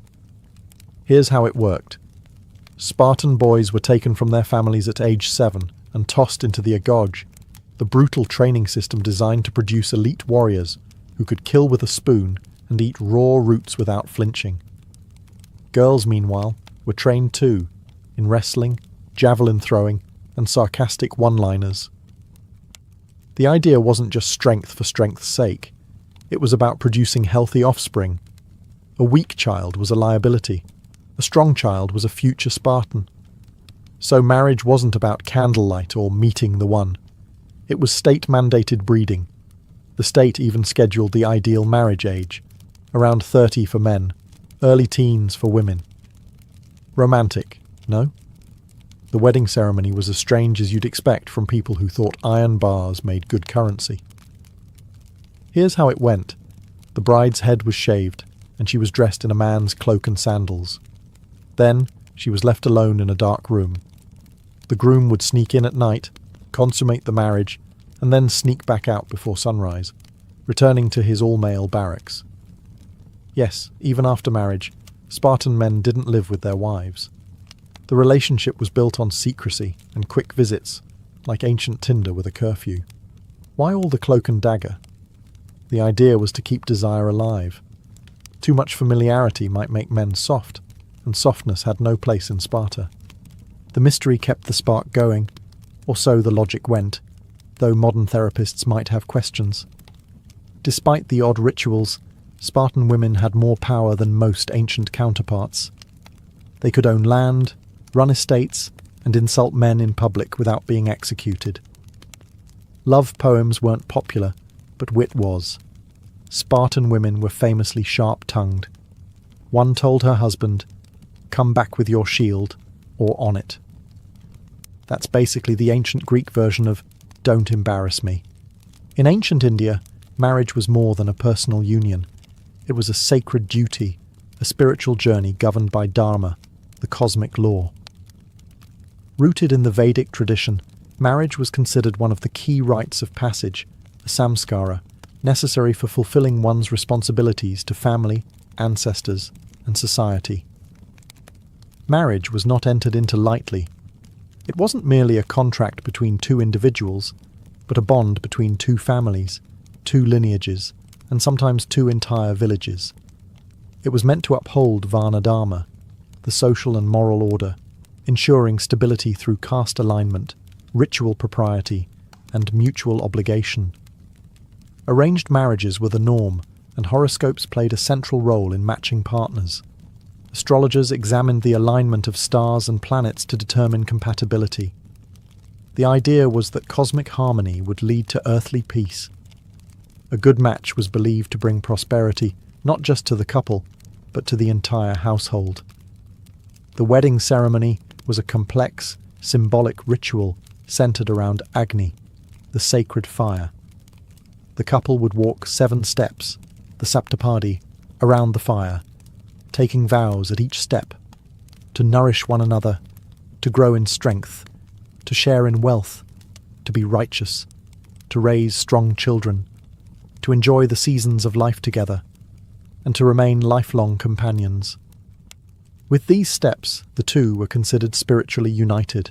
Here's how it worked. Spartan boys were taken from their families at age 7 and tossed into the Agog, the brutal training system designed to produce elite warriors who could kill with a spoon and eat raw roots without flinching. Girls, meanwhile, were trained too, in wrestling, javelin throwing, and sarcastic one-liners. The idea wasn't just strength for strength's sake. It was about producing healthy offspring. A weak child was a liability. A strong child was a future Spartan. So marriage wasn't about candlelight or meeting the one. It was state-mandated breeding. The state even scheduled the ideal marriage age, around 30 for men, early teens for women. Romantic, no? The wedding ceremony was as strange as you'd expect from people who thought iron bars made good currency. Here's how it went. The bride's head was shaved, and she was dressed in a man's cloak and sandals. Then, she was left alone in a dark room. The groom would sneak in at night, consummate the marriage, and then sneak back out before sunrise, returning to his all-male barracks. Yes, even after marriage, Spartan men didn't live with their wives. The relationship was built on secrecy and quick visits, like ancient Tinder with a curfew. Why all the cloak and dagger? The idea was to keep desire alive. Too much familiarity might make men soft, and softness had no place in Sparta. The mystery kept the spark going, or so the logic went, though modern therapists might have questions. Despite the odd rituals, Spartan women had more power than most ancient counterparts. They could own land, run estates, and insult men in public without being executed. Love poems weren't popular, but wit was. Spartan women were famously sharp-tongued. One told her husband, "Come back with your shield," or "on it." That's basically the ancient Greek version of "don't embarrass me." In ancient India, marriage was more than a personal union. It was a sacred duty, a spiritual journey governed by dharma, the cosmic law. Rooted in the Vedic tradition, marriage was considered one of the key rites of passage, a samskara, necessary for fulfilling one's responsibilities to family, ancestors, and society. Marriage was not entered into lightly. It wasn't merely a contract between two individuals, but a bond between two families, two lineages, and sometimes two entire villages. It was meant to uphold Varna Dharma, the social and moral order, ensuring stability through caste alignment, ritual propriety, and mutual obligation. Arranged marriages were the norm, and horoscopes played a central role in matching partners. Astrologers examined the alignment of stars and planets to determine compatibility. The idea was that cosmic harmony would lead to earthly peace. A good match was believed to bring prosperity not just to the couple, but to the entire household. The wedding ceremony was a complex, symbolic ritual centered around Agni, the sacred fire. The couple would walk 7 steps, the Saptapadi, around the fire, taking vows at each step to nourish one another, to grow in strength, to share in wealth, to be righteous, to raise strong children, to enjoy the seasons of life together, and to remain lifelong companions. With these steps, the two were considered spiritually united.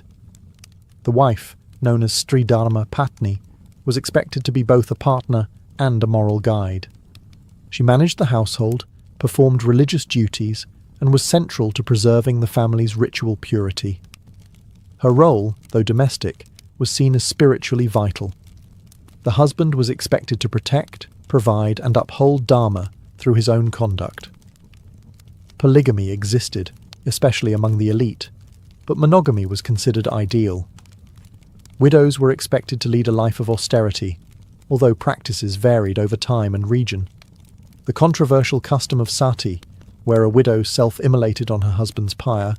The wife, known as Stridharma Patni, was expected to be both a partner and a moral guide. She managed the household, performed religious duties, and was central to preserving the family's ritual purity. Her role, though domestic, was seen as spiritually vital. The husband was expected to protect, provide, and uphold Dharma through his own conduct. Polygamy existed, especially among the elite, but monogamy was considered ideal. Widows were expected to lead a life of austerity, although practices varied over time and region. The controversial custom of sati, where a widow self-immolated on her husband's pyre,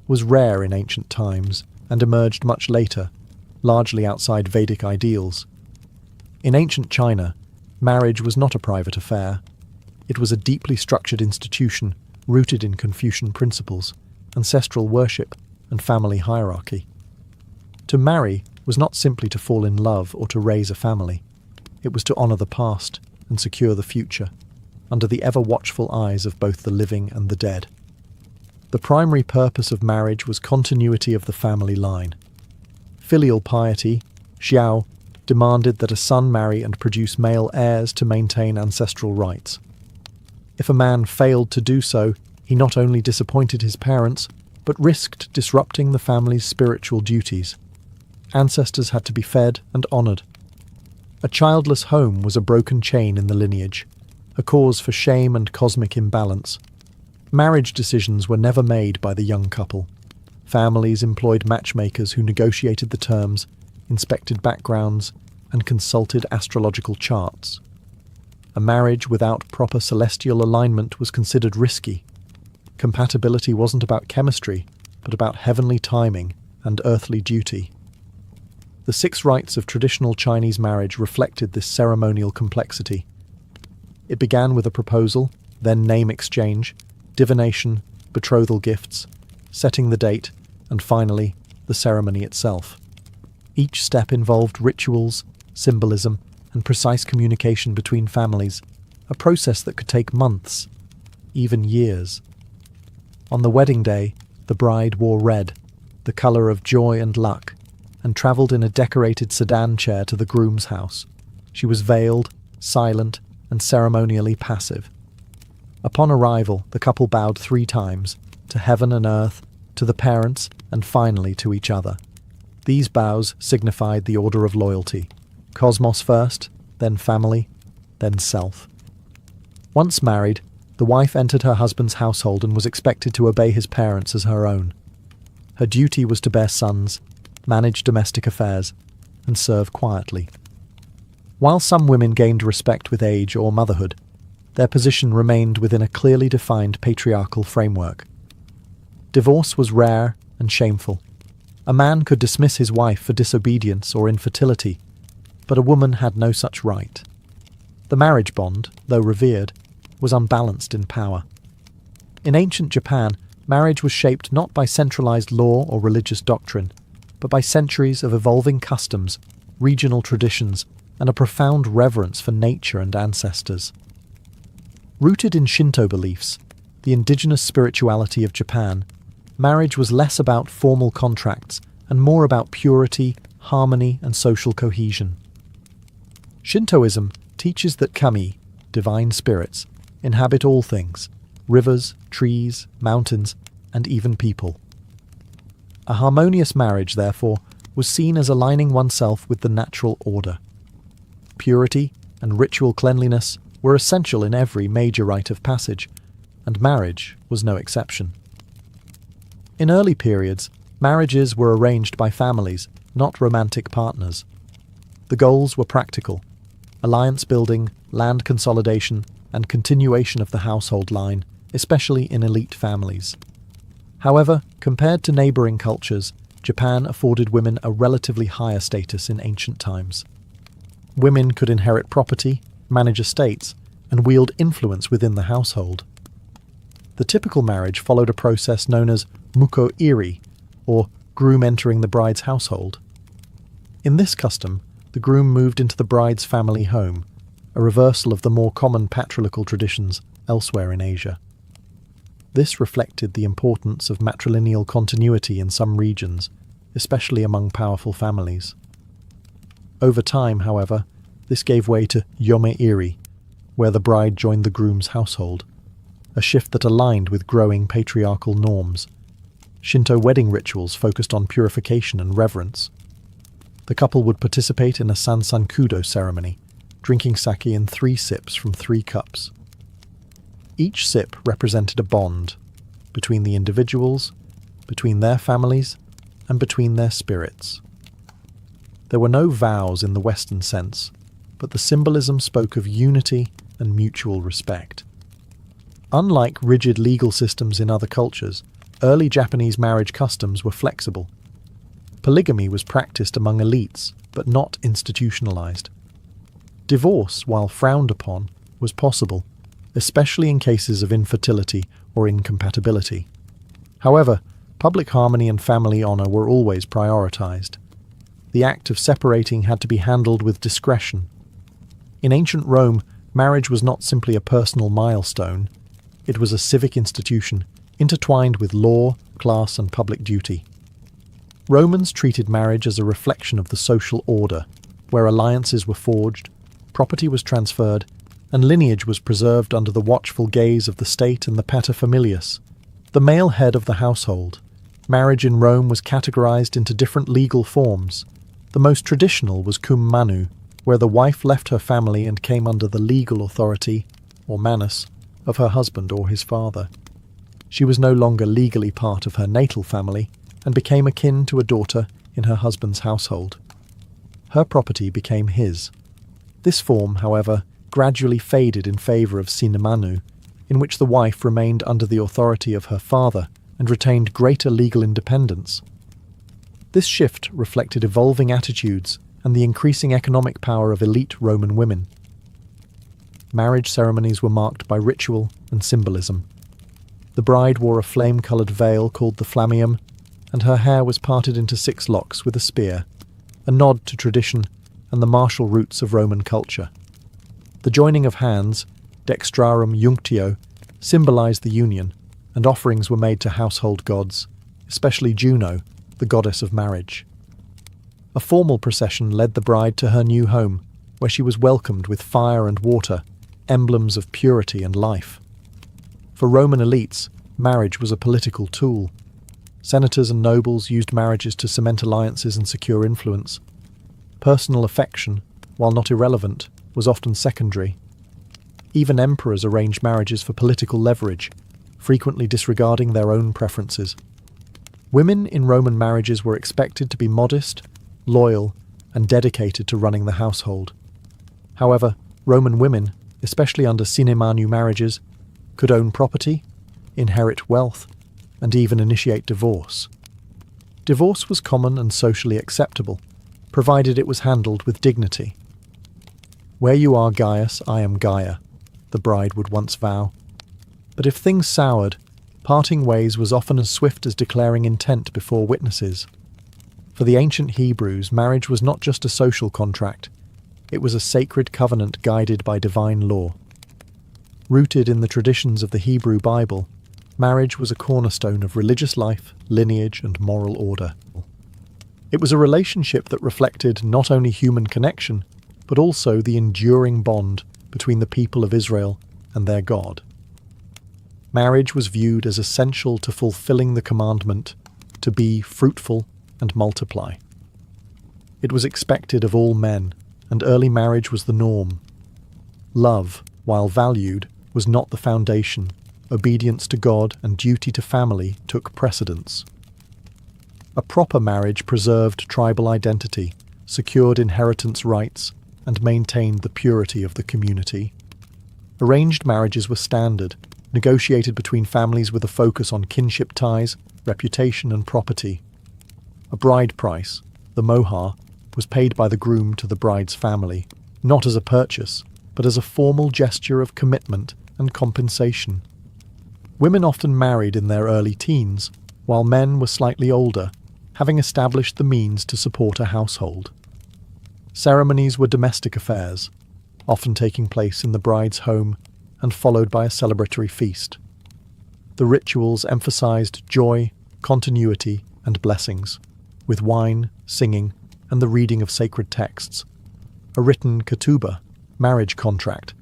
was rare in ancient times and emerged much later, largely outside Vedic ideals. In ancient China, marriage was not a private affair. It was a deeply structured institution rooted in Confucian principles, ancestral worship, and family hierarchy. To marry was not simply to fall in love or to raise a family. It was to honour the past and secure the future, under the ever-watchful eyes of both the living and the dead. The primary purpose of marriage was continuity of the family line. Filial piety, xiao, demanded that a son marry and produce male heirs to maintain ancestral rights. If a man failed to do so, he not only disappointed his parents, but risked disrupting the family's spiritual duties. Ancestors had to be fed and honoured. A childless home was a broken chain in the lineage, a cause for shame and cosmic imbalance. Marriage decisions were never made by the young couple. Families employed matchmakers who negotiated the terms, inspected backgrounds, and consulted astrological charts. A marriage without proper celestial alignment was considered risky. Compatibility wasn't about chemistry, but about heavenly timing and earthly duty. The 6 rites of traditional Chinese marriage reflected this ceremonial complexity. It began with a proposal, then name exchange, divination, betrothal gifts, setting the date, and finally, the ceremony itself. Each step involved rituals, symbolism, and precise communication between families, a process that could take months, even years. On the wedding day, the bride wore red, the colour of joy and luck, and travelled in a decorated sedan chair to the groom's house. She was veiled, silent, and ceremonially passive. Upon arrival, the couple bowed 3 times, to heaven and earth, to the parents, and finally to each other. These bows signified the order of loyalty. Cosmos first, then family, then self. Once married, the wife entered her husband's household and was expected to obey his parents as her own. Her duty was to bear sons, manage domestic affairs, and serve quietly. While some women gained respect with age or motherhood, their position remained within a clearly defined patriarchal framework. Divorce was rare and shameful. A man could dismiss his wife for disobedience or infertility, but a woman had no such right. The marriage bond, though revered, was unbalanced in power. In ancient Japan, marriage was shaped not by centralized law or religious doctrine, but by centuries of evolving customs, regional traditions, and a profound reverence for nature and ancestors. Rooted in Shinto beliefs, the indigenous spirituality of Japan, marriage was less about formal contracts and more about purity, harmony, and social cohesion. Shintoism teaches that kami, divine spirits, inhabit all things, rivers, trees, mountains, and even people. A harmonious marriage, therefore, was seen as aligning oneself with the natural order. Purity and ritual cleanliness were essential in every major rite of passage, and marriage was no exception. In early periods, marriages were arranged by families, not romantic partners. The goals were practical: alliance building, land consolidation, and continuation of the household line, especially in elite families. However, compared to neighbouring cultures, Japan afforded women a relatively higher status in ancient times. Women could inherit property, manage estates, and wield influence within the household. The typical marriage followed a process known as muko-iri, or groom entering the bride's household. In this custom, the groom moved into the bride's family home, a reversal of the more common patriarchal traditions elsewhere in Asia. This reflected the importance of matrilineal continuity in some regions, especially among powerful families. Over time, however, this gave way to yome-iri, where the bride joined the groom's household, a shift that aligned with growing patriarchal norms. Shinto wedding rituals focused on purification and reverence. The couple would participate in a sansankudo ceremony, drinking sake in 3 sips from 3 cups. Each sip represented a bond between the individuals, between their families, and between their spirits. There were no vows in the Western sense, but the symbolism spoke of unity and mutual respect. Unlike rigid legal systems in other cultures, early Japanese marriage customs were flexible. Polygamy was practiced among elites, but not institutionalized. Divorce, while frowned upon, was possible, especially in cases of infertility or incompatibility. However, public harmony and family honor were always prioritized. The act of separating had to be handled with discretion. In ancient Rome, marriage was not simply a personal milestone. It was a civic institution, intertwined with law, class, and public duty. Romans treated marriage as a reflection of the social order, where alliances were forged, property was transferred, and lineage was preserved under the watchful gaze of the state and the paterfamilias, the male head of the household. Marriage in Rome was categorized into different legal forms. The most traditional was cum manu, where the wife left her family and came under the legal authority, or manus, of her husband or his father. She was no longer legally part of her natal family and became akin to a daughter in her husband's household. Her property became his. This form, however, gradually faded in favour of sine manu, in which the wife remained under the authority of her father and retained greater legal independence. This shift reflected evolving attitudes and the increasing economic power of elite Roman women. Marriage ceremonies were marked by ritual and symbolism. The bride wore a flame-coloured veil called the flammeum, and her hair was parted into 6 locks with a spear, a nod to tradition and the martial roots of Roman culture. The joining of hands, dextrarum junctio, symbolised the union, and offerings were made to household gods, especially Juno, the goddess of marriage. A formal procession led the bride to her new home, where she was welcomed with fire and water, emblems of purity and life. For Roman elites, marriage was a political tool. Senators and nobles used marriages to cement alliances and secure influence. Personal affection, while not irrelevant, was often secondary. Even emperors arranged marriages for political leverage, frequently disregarding their own preferences. Women in Roman marriages were expected to be modest, loyal, and dedicated to running the household. However, Roman women, especially under sine manu marriages, could own property, inherit wealth, and even initiate divorce. Divorce was common and socially acceptable, provided it was handled with dignity. "Where you are, Gaius, I am Gaia," the bride would once vow. But if things soured, parting ways was often as swift as declaring intent before witnesses. For the ancient Hebrews, marriage was not just a social contract, it was a sacred covenant guided by divine law. Rooted in the traditions of the Hebrew Bible, marriage was a cornerstone of religious life, lineage, and moral order. It was a relationship that reflected not only human connection, but also the enduring bond between the people of Israel and their God. Marriage was viewed as essential to fulfilling the commandment to be fruitful and multiply. It was expected of all men, and early marriage was the norm. Love, while valued, was not the foundation. Obedience to God and duty to family took precedence. A proper marriage preserved tribal identity, secured inheritance rights, and maintained the purity of the community. Arranged marriages were standard, negotiated between families with a focus on kinship ties, reputation and property. A bride price, the mohar, was paid by the groom to the bride's family, not as a purchase, but as a formal gesture of commitment and compensation. Women often married in their early teens, while men were slightly older, having established the means to support a household. Ceremonies were domestic affairs, often taking place in the bride's home and followed by a celebratory feast. The rituals emphasized joy, continuity, and blessings, with wine, singing, and the reading of sacred texts. A written ketubah, marriage contract,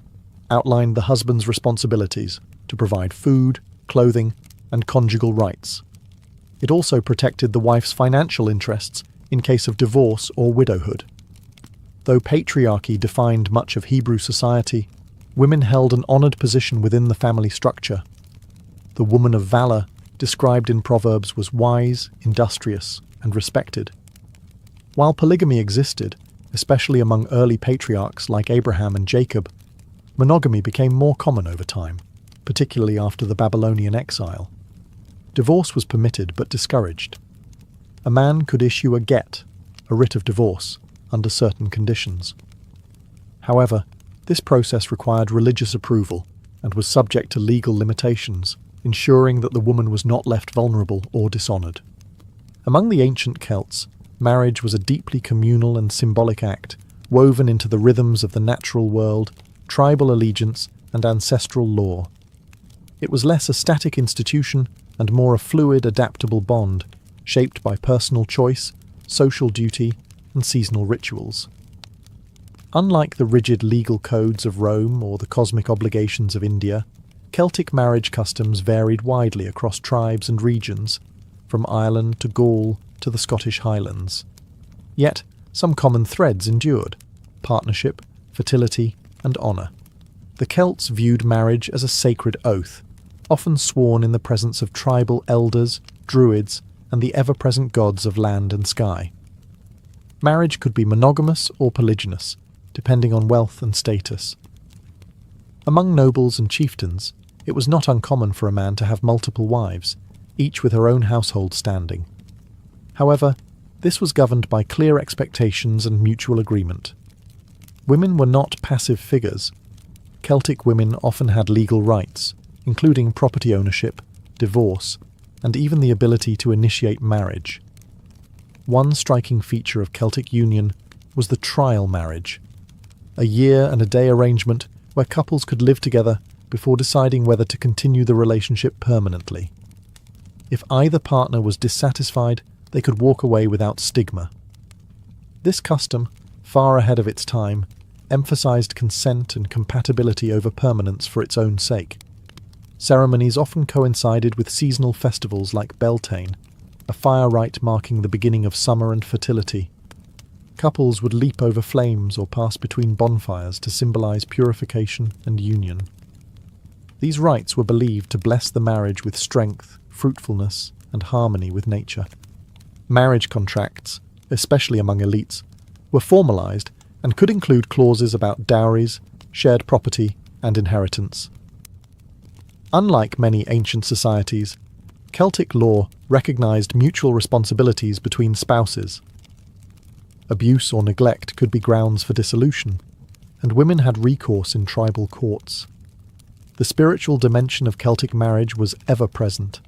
outlined the husband's responsibilities to provide food, clothing, and conjugal rights. It also protected the wife's financial interests in case of divorce or widowhood. Though patriarchy defined much of Hebrew society, women held an honored position within the family structure. The woman of valor, described in Proverbs, was wise, industrious, and respected. While polygamy existed, especially among early patriarchs like Abraham and Jacob, monogamy became more common over time, particularly after the Babylonian exile. Divorce was permitted but discouraged. A man could issue a get, a writ of divorce, under certain conditions. However, this process required religious approval and was subject to legal limitations, ensuring that the woman was not left vulnerable or dishonored. Among the ancient Celts, marriage was a deeply communal and symbolic act, woven into the rhythms of the natural world, tribal allegiance, and ancestral law. It was less a static institution and more a fluid, adaptable bond, shaped by personal choice, social duty, and seasonal rituals. Unlike the rigid legal codes of Rome or the cosmic obligations of India, Celtic marriage customs varied widely across tribes and regions, from Ireland to Gaul to the Scottish Highlands. Yet, some common threads endured: partnership, fertility, and honour. The Celts viewed marriage as a sacred oath, often sworn in the presence of tribal elders, druids, and the ever-present gods of land and sky. Marriage could be monogamous or polygynous, depending on wealth and status. Among nobles and chieftains, it was not uncommon for a man to have multiple wives, each with her own household standing. However, this was governed by clear expectations and mutual agreement. Women were not passive figures. Celtic women often had legal rights, including property ownership, divorce, and even the ability to initiate marriage. One striking feature of Celtic union was the trial marriage, a year and a day arrangement where couples could live together before deciding whether to continue the relationship permanently. If either partner was dissatisfied, they could walk away without stigma. This custom, far ahead of its time, emphasized consent and compatibility over permanence for its own sake. Ceremonies often coincided with seasonal festivals like Beltane, a fire rite marking the beginning of summer and fertility. Couples would leap over flames or pass between bonfires to symbolize purification and union. These rites were believed to bless the marriage with strength, fruitfulness, and harmony with nature. Marriage contracts, especially among elites, were formalized and could include clauses about dowries, shared property, and inheritance. Unlike many ancient societies, Celtic law recognized mutual responsibilities between spouses. Abuse or neglect could be grounds for dissolution, and women had recourse in tribal courts. The spiritual dimension of Celtic marriage was ever present.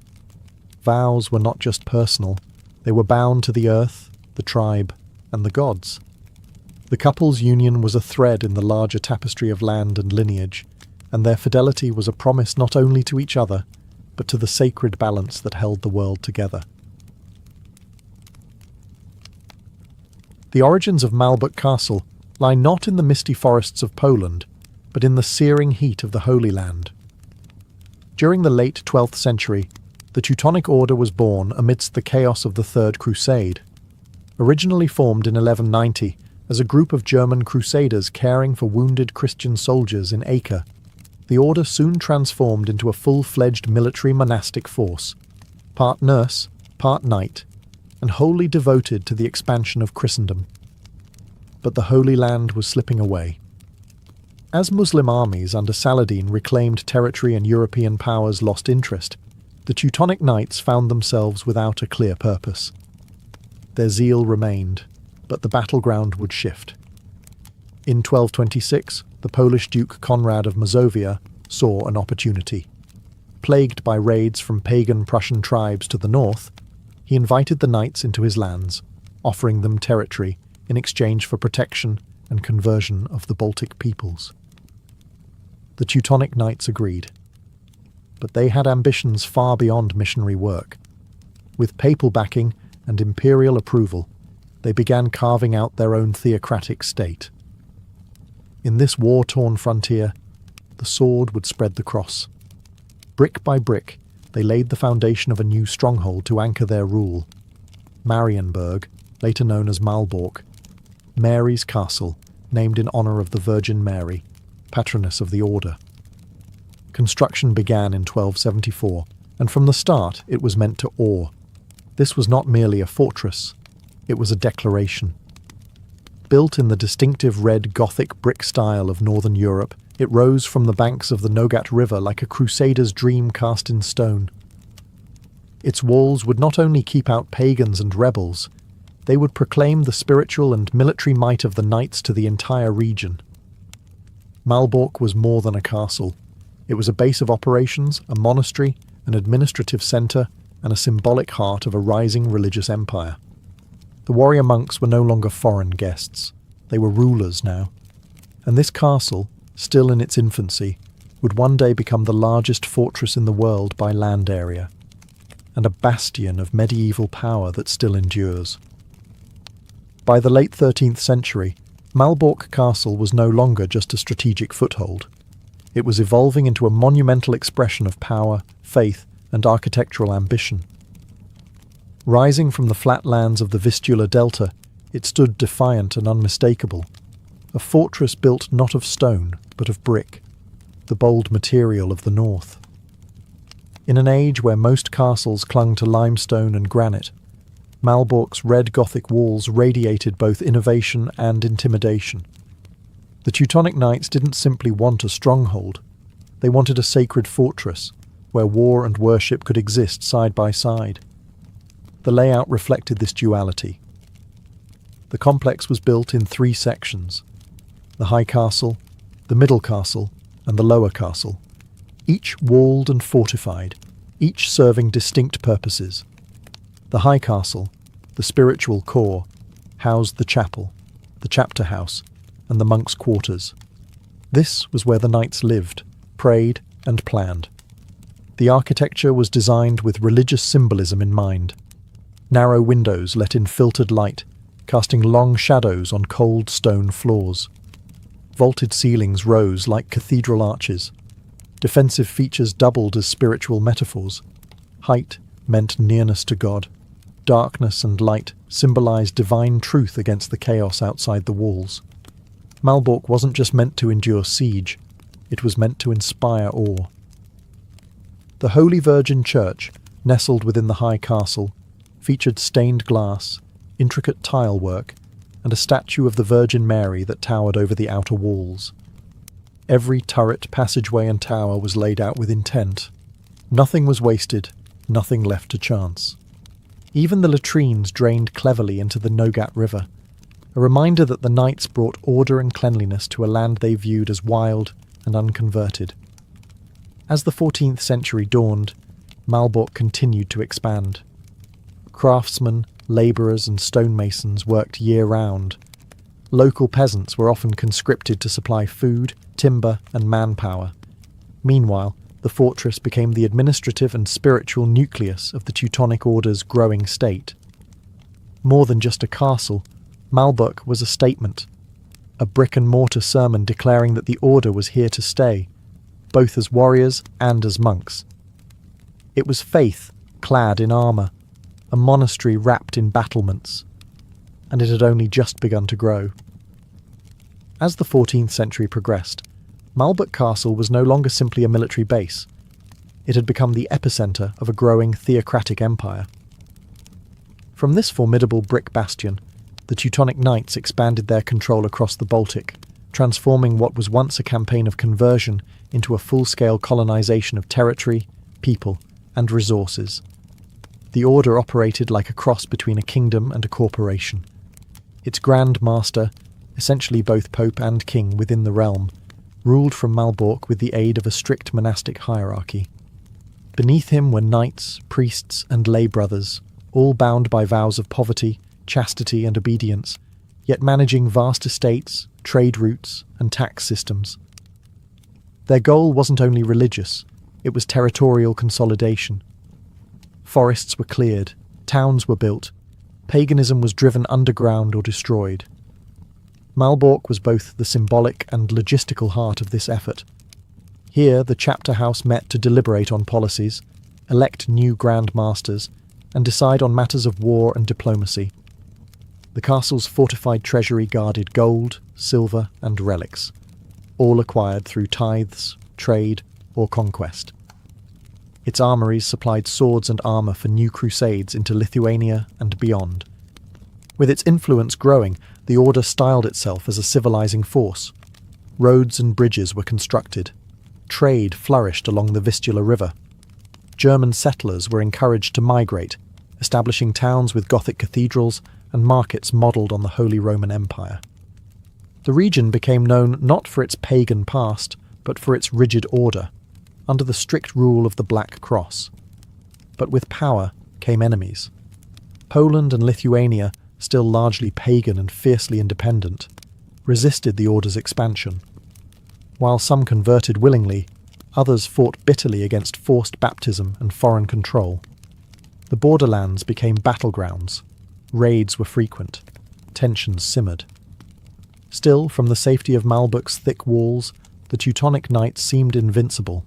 Vows were not just personal, they were bound to the earth, the tribe, and the gods. The couple's union was a thread in the larger tapestry of land and lineage, and their fidelity was a promise not only to each other, but to the sacred balance that held the world together. The origins of Malbork Castle lie not in the misty forests of Poland, but in the searing heat of the Holy Land. During the late 12th century, the Teutonic Order was born amidst the chaos of the Third Crusade. Originally formed in 1190 as a group of German crusaders caring for wounded Christian soldiers in Acre, the order soon transformed into a full-fledged military monastic force, part nurse, part knight, and wholly devoted to the expansion of Christendom. but the Holy Land was slipping away. As Muslim armies under Saladin reclaimed territory and European powers lost interest, the Teutonic Knights found themselves without a clear purpose. Their zeal remained, but the battleground would shift. In 1226, the Polish Duke Conrad of Mazovia saw an opportunity. Plagued by raids from pagan Prussian tribes to the north, he invited the knights into his lands, offering them territory in exchange for protection and conversion of the Baltic peoples. The Teutonic Knights agreed. But they had ambitions far beyond missionary work. With papal backing and imperial approval, they began carving out their own theocratic state. In this war-torn frontier, the sword would spread the cross. Brick by brick, they laid the foundation of a new stronghold to anchor their rule. Marienburg, later known as Malbork, Mary's Castle, named in honour of the Virgin Mary, patroness of the order. Construction began in 1274, and from the start it was meant to awe. This was not merely a fortress, it was a declaration. Built in the distinctive red Gothic brick style of northern Europe, it rose from the banks of the Nogat River like a crusader's dream cast in stone. Its walls would not only keep out pagans and rebels, they would proclaim the spiritual and military might of the knights to the entire region. Malbork was more than a castle. It was a base of operations, a monastery, an administrative centre, and a symbolic heart of a rising religious empire. The warrior monks were no longer foreign guests. They were rulers now. And this castle, still in its infancy, would one day become the largest fortress in the world by land area, and a bastion of medieval power that still endures. By the late 13th century, Malbork Castle was no longer just a strategic foothold. It was evolving into a monumental expression of power, faith, and architectural ambition. Rising from the flat lands of the Vistula Delta, it stood defiant and unmistakable, a fortress built not of stone, but of brick, the bold material of the north. In an age where most castles clung to limestone and granite, Malbork's red Gothic walls radiated both innovation and intimidation. The Teutonic Knights didn't simply want a stronghold, they wanted a sacred fortress, where war and worship could exist side by side. The layout reflected this duality. The complex was built in 3 sections: the High Castle, the Middle Castle, and the Lower Castle, each walled and fortified, each serving distinct purposes. The High Castle, the spiritual core, housed the chapel, the chapter house, and the monks' quarters. This was where the knights lived, prayed, and planned. The architecture was designed with religious symbolism in mind. Narrow windows let in filtered light, casting long shadows on cold stone floors. Vaulted ceilings rose like cathedral arches. Defensive features doubled as spiritual metaphors. Height meant nearness to God. Darkness and light symbolized divine truth against the chaos outside the walls. Malbork wasn't just meant to endure siege, it was meant to inspire awe. The Holy Virgin Church, nestled within the High Castle, featured stained glass, intricate tile work, and a statue of the Virgin Mary that towered over the outer walls. Every turret, passageway, and tower was laid out with intent. Nothing was wasted, nothing left to chance. Even the latrines drained cleverly into the Nogat River, a reminder that the knights brought order and cleanliness to a land they viewed as wild and unconverted. As the 14th century dawned, Malbork continued to expand. Craftsmen, labourers and stonemasons worked year-round. Local peasants were often conscripted to supply food, timber and manpower. Meanwhile, the fortress became the administrative and spiritual nucleus of the Teutonic Order's growing state. More than just a castle, Malbork was a statement, a brick-and-mortar sermon declaring that the Order was here to stay, both as warriors and as monks. It was faith clad in armour, a monastery wrapped in battlements, and it had only just begun to grow. As the 14th century progressed, Malbork Castle was no longer simply a military base. It had become the epicentre of a growing theocratic empire. From this formidable brick bastion, the Teutonic Knights expanded their control across the Baltic, transforming what was once a campaign of conversion into a full-scale colonization of territory, people, and resources. The order operated like a cross between a kingdom and a corporation. Its Grand Master, essentially both Pope and King within the realm, ruled from Malbork with the aid of a strict monastic hierarchy. Beneath him were knights, priests, and lay brothers, all bound by vows of poverty, chastity, and obedience, yet managing vast estates, trade routes, and tax systems. Their goal wasn't only religious, it was territorial consolidation. Forests were cleared, towns were built, paganism was driven underground or destroyed. Malbork was both the symbolic and logistical heart of this effort. Here the chapter house met to deliberate on policies, elect new Grand Masters, and decide on matters of war and diplomacy. The castle's fortified treasury guarded gold, silver, and relics, all acquired through tithes, trade, or conquest. Its armories supplied swords and armour for new crusades into Lithuania and beyond. With its influence growing, the order styled itself as a civilizing force. Roads and bridges were constructed. Trade flourished along the Vistula River. German settlers were encouraged to migrate, establishing towns with Gothic cathedrals and markets modelled on the Holy Roman Empire. The region became known not for its pagan past, but for its rigid order, under the strict rule of the Black Cross. But with power came enemies. Poland and Lithuania, still largely pagan and fiercely independent, resisted the order's expansion. While some converted willingly, others fought bitterly against forced baptism and foreign control. The borderlands became battlegrounds. Raids were frequent. Tensions simmered. Still, from the safety of Malbork's thick walls, the Teutonic Knights seemed invincible.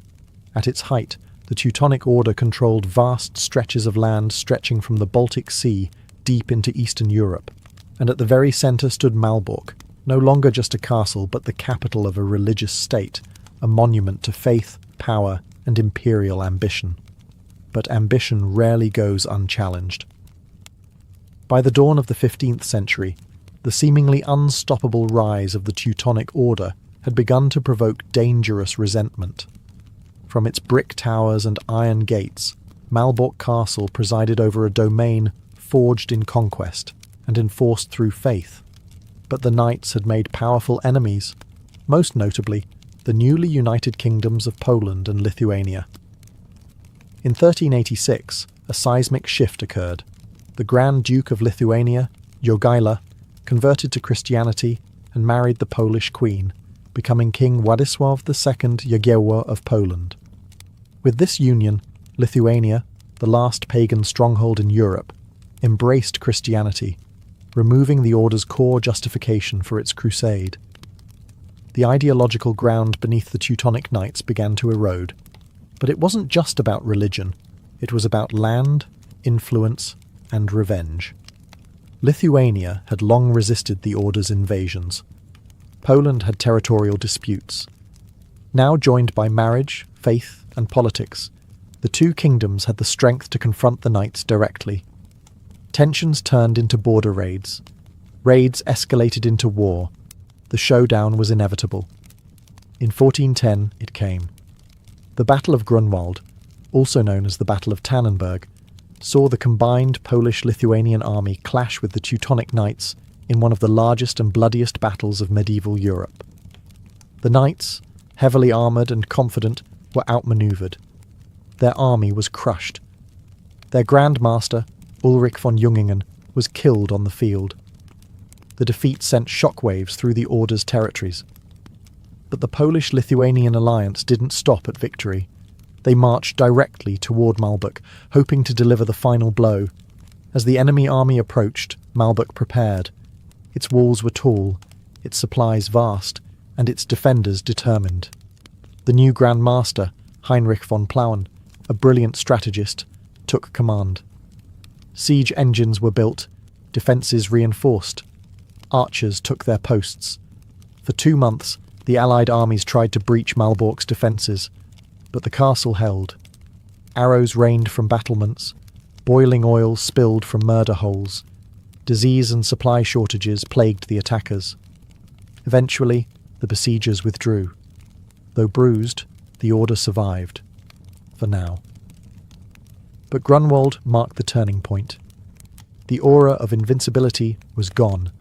At its height, the Teutonic Order controlled vast stretches of land stretching from the Baltic Sea deep into Eastern Europe, and at the very centre stood Malbork, no longer just a castle but the capital of a religious state, a monument to faith, power, and imperial ambition. But ambition rarely goes unchallenged. By the dawn of the 15th century, the seemingly unstoppable rise of the Teutonic Order had begun to provoke dangerous resentment. From its brick towers and iron gates, Malbork Castle presided over a domain forged in conquest and enforced through faith. But the knights had made powerful enemies, most notably the newly united kingdoms of Poland and Lithuania. In 1386, a seismic shift occurred. The Grand Duke of Lithuania, Jogaila, converted to Christianity and married the Polish queen, becoming King Władysław II Jagiełło of Poland. With this union, Lithuania, the last pagan stronghold in Europe, embraced Christianity, removing the order's core justification for its crusade. The ideological ground beneath the Teutonic Knights began to erode. But it wasn't just about religion. It was about land, influence, and revenge. Lithuania had long resisted the order's invasions. Poland had territorial disputes. Now joined by marriage, faith, and politics, the two kingdoms had the strength to confront the knights directly. Tensions turned into border raids. Raids escalated into war. The showdown was inevitable. In 1410 it came. The Battle of Grunwald, also known as the Battle of Tannenberg, saw the combined Polish-Lithuanian army clash with the Teutonic Knights in one of the largest and bloodiest battles of medieval Europe. The knights, heavily armoured and confident, were outmanoeuvred. Their army was crushed. Their Grand Master, Ulrich von Jungingen, was killed on the field. The defeat sent shockwaves through the Order's territories. But the Polish-Lithuanian alliance didn't stop at victory. They marched directly toward Malbork, hoping to deliver the final blow. As the enemy army approached, Malbork prepared. Its walls were tall, its supplies vast, and its defenders determined. The new Grand Master, Heinrich von Plauen, a brilliant strategist, took command. Siege engines were built, defences reinforced. Archers took their posts. For 2 months, the Allied armies tried to breach Malbork's defences, but the castle held. Arrows rained from battlements, boiling oil spilled from murder holes. Disease and supply shortages plagued the attackers. Eventually, the besiegers withdrew. Though bruised, the order survived. For now. But Grunwald marked the turning point. The aura of invincibility was gone,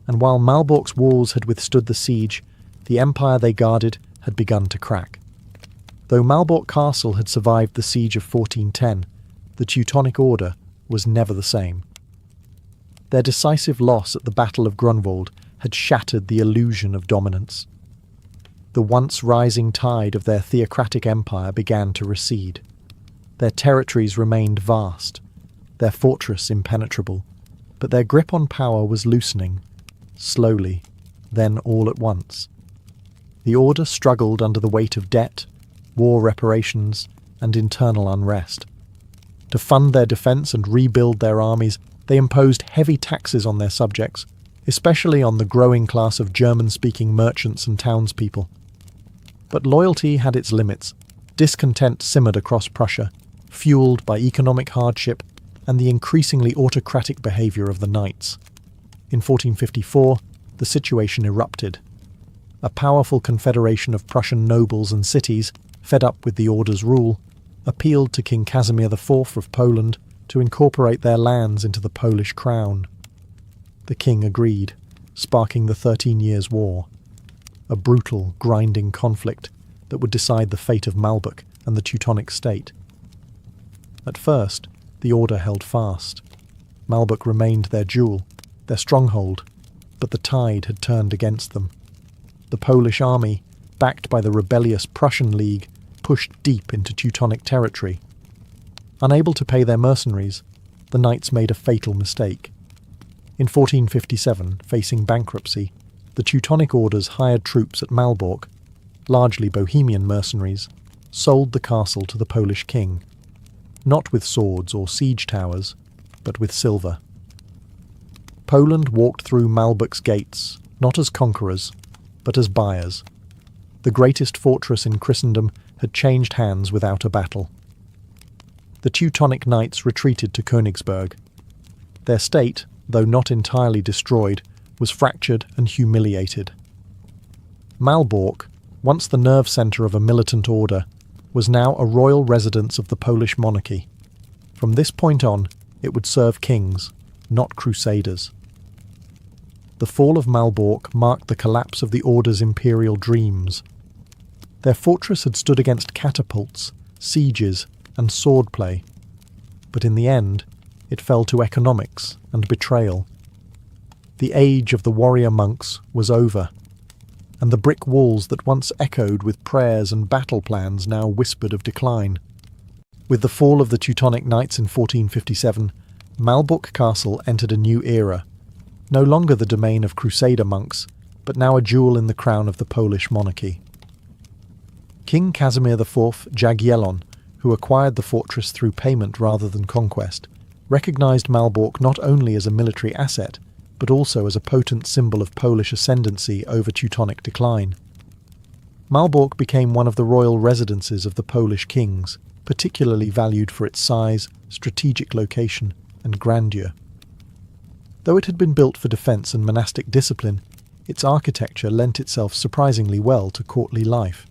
and while Malbork's walls had withstood the siege, the empire they guarded had begun to crack. Though Malbork Castle had survived the siege of 1410, the Teutonic Order was never the same. Their decisive loss at the Battle of Grunwald had shattered the illusion of dominance. The once rising tide of their theocratic empire began to recede. Their territories remained vast, their fortress impenetrable, but their grip on power was loosening, slowly, then all at once. The Order struggled under the weight of debt, war reparations, and internal unrest. To fund their defence and rebuild their armies, they imposed heavy taxes on their subjects, especially on the growing class of German-speaking merchants and townspeople. But loyalty had its limits. Discontent simmered across Prussia, fueled by economic hardship and the increasingly autocratic behaviour of the knights. In 1454, the situation erupted. A powerful confederation of Prussian nobles and cities, fed up with the Order's rule, appealed to King Casimir IV of Poland to incorporate their lands into the Polish crown. The king agreed, sparking the 13 Years' War, a brutal, grinding conflict that would decide the fate of Malbork and the Teutonic state. At first, the Order held fast. Malbork remained their jewel, their stronghold, but the tide had turned against them. The Polish army, backed by the rebellious Prussian League, pushed deep into Teutonic territory. Unable to pay their mercenaries, the knights made a fatal mistake. In 1457, facing bankruptcy, the Teutonic Orders hired troops at Malbork, largely Bohemian mercenaries, sold the castle to the Polish king, not with swords or siege towers, but with silver. Poland walked through Malbork's gates, not as conquerors, but as buyers. The greatest fortress in Christendom had changed hands without a battle. The Teutonic knights retreated to Königsberg. Their state, though not entirely destroyed, was fractured and humiliated. Malbork, once the nerve centre of a militant order, was now a royal residence of the Polish monarchy. From this point on, it would serve kings, not crusaders. The fall of Malbork marked the collapse of the Order's imperial dreams. Their fortress had stood against catapults, sieges, and swordplay, but in the end, it fell to economics and betrayal. The age of the warrior monks was over, and the brick walls that once echoed with prayers and battle plans now whispered of decline. With the fall of the Teutonic Knights in 1457, Malbork Castle entered a new era, no longer the domain of crusader monks, but now a jewel in the crown of the Polish monarchy. King Casimir IV Jagiellon, who acquired the fortress through payment rather than conquest, recognised Malbork not only as a military asset, but also as a potent symbol of Polish ascendancy over Teutonic decline. Malbork became one of the royal residences of the Polish kings, particularly valued for its size, strategic location, and grandeur. Though it had been built for defence and monastic discipline, its architecture lent itself surprisingly well to courtly life.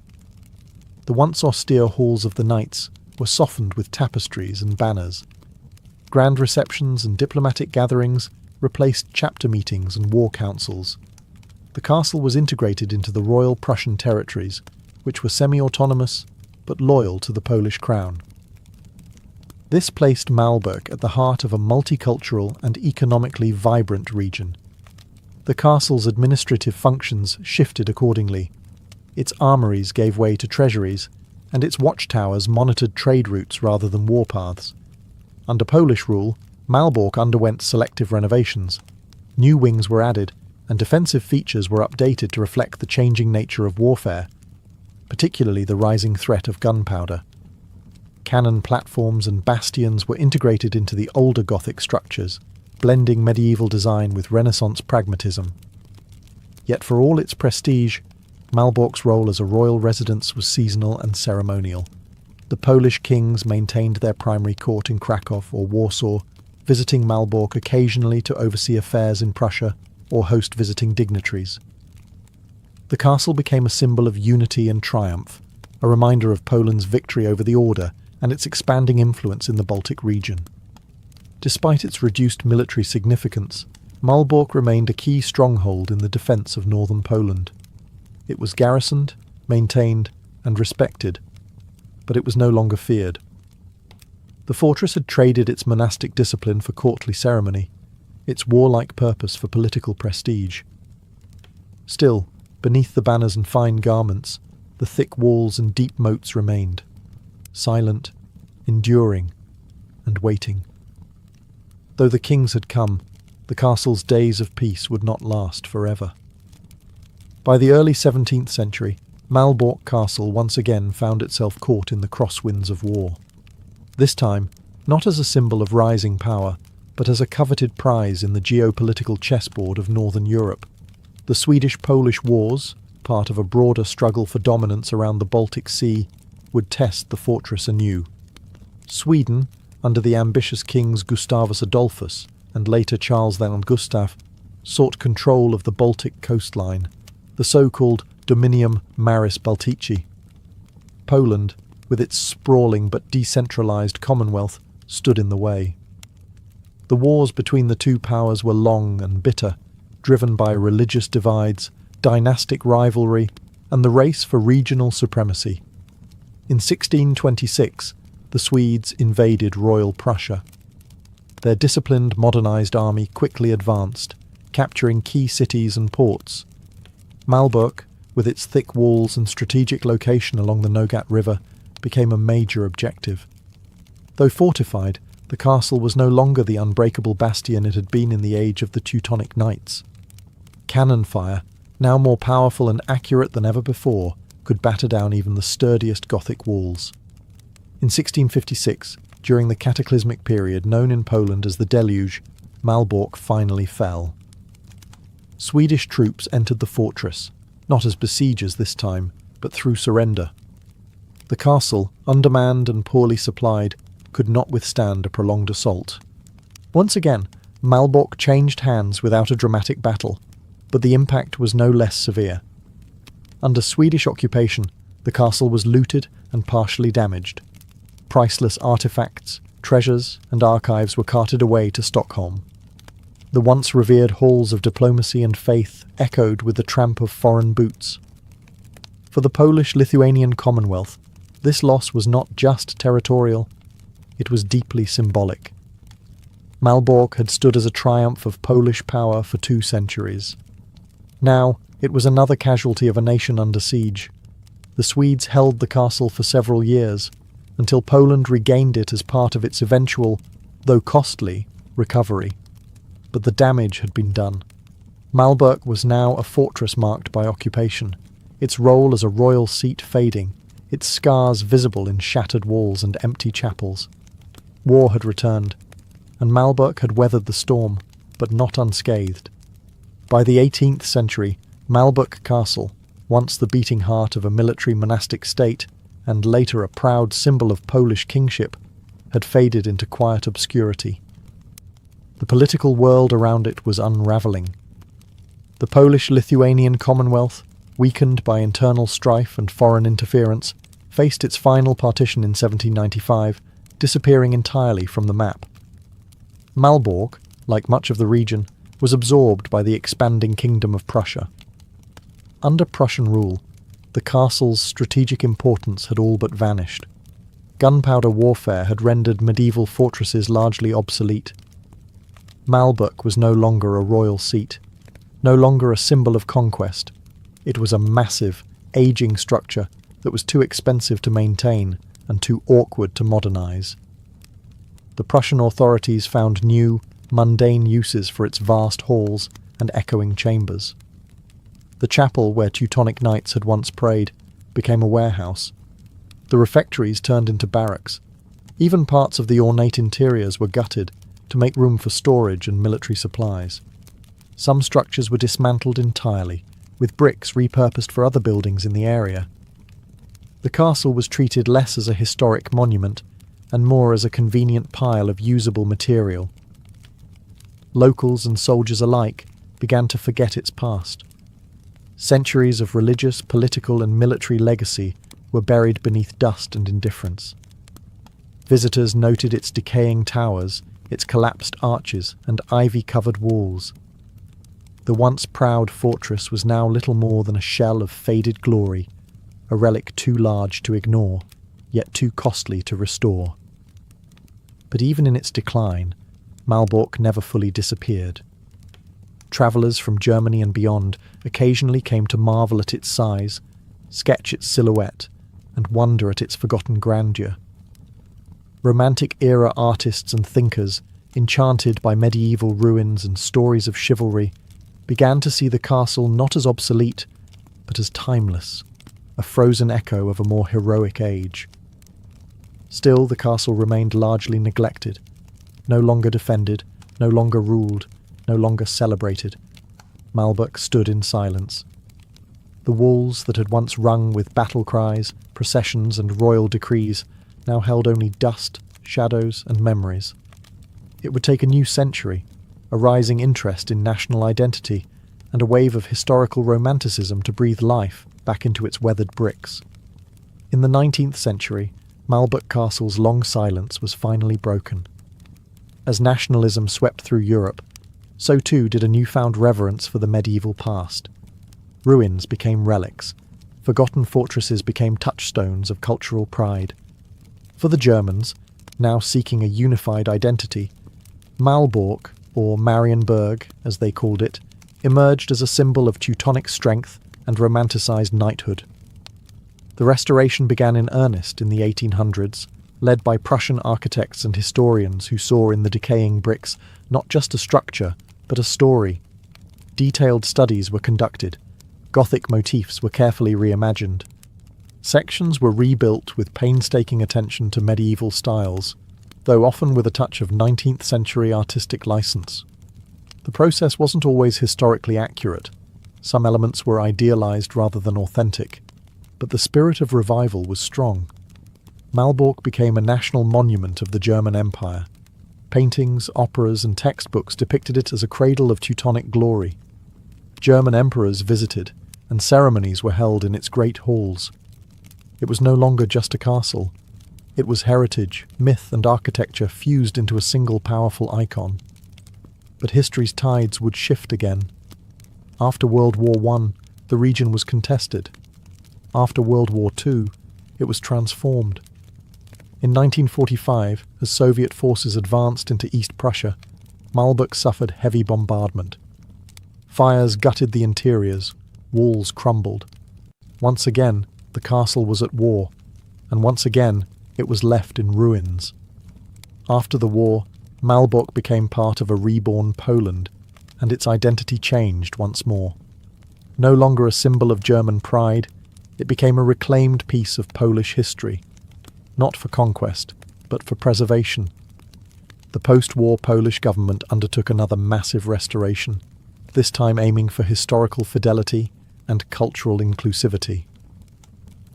The once austere halls of the knights were softened with tapestries and banners. Grand receptions and diplomatic gatherings replaced chapter meetings and war councils. The castle was integrated into the royal Prussian territories, which were semi-autonomous but loyal to the Polish crown. This placed Malbork at the heart of a multicultural and economically vibrant region. The castle's administrative functions shifted accordingly. Its armories gave way to treasuries, and its watchtowers monitored trade routes rather than warpaths. Under Polish rule, Malbork underwent selective renovations. New wings were added, and defensive features were updated to reflect the changing nature of warfare, particularly the rising threat of gunpowder. Cannon platforms and bastions were integrated into the older Gothic structures, blending medieval design with Renaissance pragmatism. Yet for all its prestige, Malbork's role as a royal residence was seasonal and ceremonial. The Polish kings maintained their primary court in Kraków or Warsaw, visiting Malbork occasionally to oversee affairs in Prussia or host visiting dignitaries. The castle became a symbol of unity and triumph, a reminder of Poland's victory over the Order and its expanding influence in the Baltic region. Despite its reduced military significance, Malbork remained a key stronghold in the defence of northern Poland. It was garrisoned, maintained, and respected, but it was no longer feared. The fortress had traded its monastic discipline for courtly ceremony, its warlike purpose for political prestige. Still, beneath the banners and fine garments, the thick walls and deep moats remained, silent, enduring, and waiting. Though the kings had come, the castle's days of peace would not last forever. By the early 17th century, Malbork Castle once again found itself caught in the crosswinds of war. This time, not as a symbol of rising power, but as a coveted prize in the geopolitical chessboard of Northern Europe. The Swedish-Polish Wars, part of a broader struggle for dominance around the Baltic Sea, would test the fortress anew. Sweden, under the ambitious kings Gustavus Adolphus and later Charles VI Gustav, sought control of the Baltic coastline, the so-called Dominium Maris Baltici. Poland, with its sprawling but decentralized commonwealth, stood in the way. The wars between the two powers were long and bitter, driven by religious divides, dynastic rivalry, and the race for regional supremacy. In 1626, the Swedes invaded Royal Prussia. Their disciplined, modernized army quickly advanced, capturing key cities and ports. Malbork, with its thick walls and strategic location along the Nogat River, became a major objective. Though fortified, the castle was no longer the unbreakable bastion it had been in the age of the Teutonic Knights. Cannon fire, now more powerful and accurate than ever before, could batter down even the sturdiest Gothic walls. In 1656, during the cataclysmic period known in Poland as the Deluge, Malbork finally fell. Swedish troops entered the fortress, not as besiegers this time, but through surrender. The castle, undermanned and poorly supplied, could not withstand a prolonged assault. Once again, Malbork changed hands without a dramatic battle, but the impact was no less severe. Under Swedish occupation, the castle was looted and partially damaged. Priceless artifacts, treasures, and archives were carted away to Stockholm. The once revered halls of diplomacy and faith echoed with the tramp of foreign boots. For the Polish-Lithuanian Commonwealth, this loss was not just territorial, it was deeply symbolic. Malbork had stood as a triumph of Polish power for 2 centuries. Now, it was another casualty of a nation under siege. The Swedes held the castle for several years, until Poland regained it as part of its eventual, though costly, recovery. But the damage had been done. Malbork was now a fortress marked by occupation, its role as a royal seat fading, its scars visible in shattered walls and empty chapels. War had returned, and Malbork had weathered the storm, but not unscathed. By the 18th century, Malbork Castle, once the beating heart of a military monastic state, and later a proud symbol of Polish kingship, had faded into quiet obscurity. The political world around it was unravelling. The Polish-Lithuanian Commonwealth, weakened by internal strife and foreign interference, faced its final partition in 1795, disappearing entirely from the map. Malbork, like much of the region, was absorbed by the expanding kingdom of Prussia. Under Prussian rule, the castle's strategic importance had all but vanished. Gunpowder warfare had rendered medieval fortresses largely obsolete. Malbork was no longer a royal seat, no longer a symbol of conquest. It was a massive, aging structure that was too expensive to maintain and too awkward to modernize. The Prussian authorities found new, mundane uses for its vast halls and echoing chambers. The chapel where Teutonic knights had once prayed became a warehouse. The refectories turned into barracks. Even parts of the ornate interiors were gutted to make room for storage and military supplies. Some structures were dismantled entirely, with bricks repurposed for other buildings in the area. The castle was treated less as a historic monument and more as a convenient pile of usable material, locals and soldiers alike began to forget its past. Centuries of religious, political and military legacy were buried beneath dust and indifference. Visitors noted its decaying towers, its collapsed arches and ivy-covered walls. The once proud fortress was now little more than a shell of faded glory, a relic too large to ignore, yet too costly to restore. But even in its decline, Malbork never fully disappeared. Travellers from Germany and beyond occasionally came to marvel at its size, sketch its silhouette, and wonder at its forgotten grandeur. Romantic-era artists and thinkers, enchanted by medieval ruins and stories of chivalry, began to see the castle not as obsolete, but as timeless, a frozen echo of a more heroic age. Still, the castle remained largely neglected, no longer defended, no longer ruled, no longer celebrated. Malbork stood in silence. The walls that had once rung with battle cries, processions and royal decrees now held only dust, shadows and memories. It would take a new century, a rising interest in national identity, and a wave of historical romanticism to breathe life back into its weathered bricks. In the 19th century, Malbork Castle's long silence was finally broken. As nationalism swept through Europe, so too did a newfound reverence for the medieval past. Ruins became relics, forgotten fortresses became touchstones of cultural pride. For the Germans, now seeking a unified identity, Malbork, or Marienburg as they called it, emerged as a symbol of Teutonic strength and romanticised knighthood. The restoration began in earnest in the 1800s, led by Prussian architects and historians who saw in the decaying bricks not just a structure, but a story. Detailed studies were conducted. Gothic motifs were carefully reimagined. Sections were rebuilt with painstaking attention to medieval styles, though often with a touch of 19th century artistic license. The process wasn't always historically accurate. Some elements were idealized rather than authentic, but the spirit of revival was strong. Malbork became a national monument of the German Empire. Paintings, operas and textbooks depicted it as a cradle of Teutonic glory. German emperors visited, and ceremonies were held in its great halls. It was no longer just a castle. It was heritage, myth and architecture fused into a single powerful icon. But history's tides would shift again. After World War I, the region was contested. After World War II, it was transformed. In 1945, as Soviet forces advanced into East Prussia, Malbork suffered heavy bombardment. Fires gutted the interiors, walls crumbled. Once again, the castle was at war, and once again, it was left in ruins. After the war, Malbork became part of a reborn Poland, and its identity changed once more. No longer a symbol of German pride, it became a reclaimed piece of Polish history, not for conquest, but for preservation. The post-war Polish government undertook another massive restoration, this time aiming for historical fidelity and cultural inclusivity.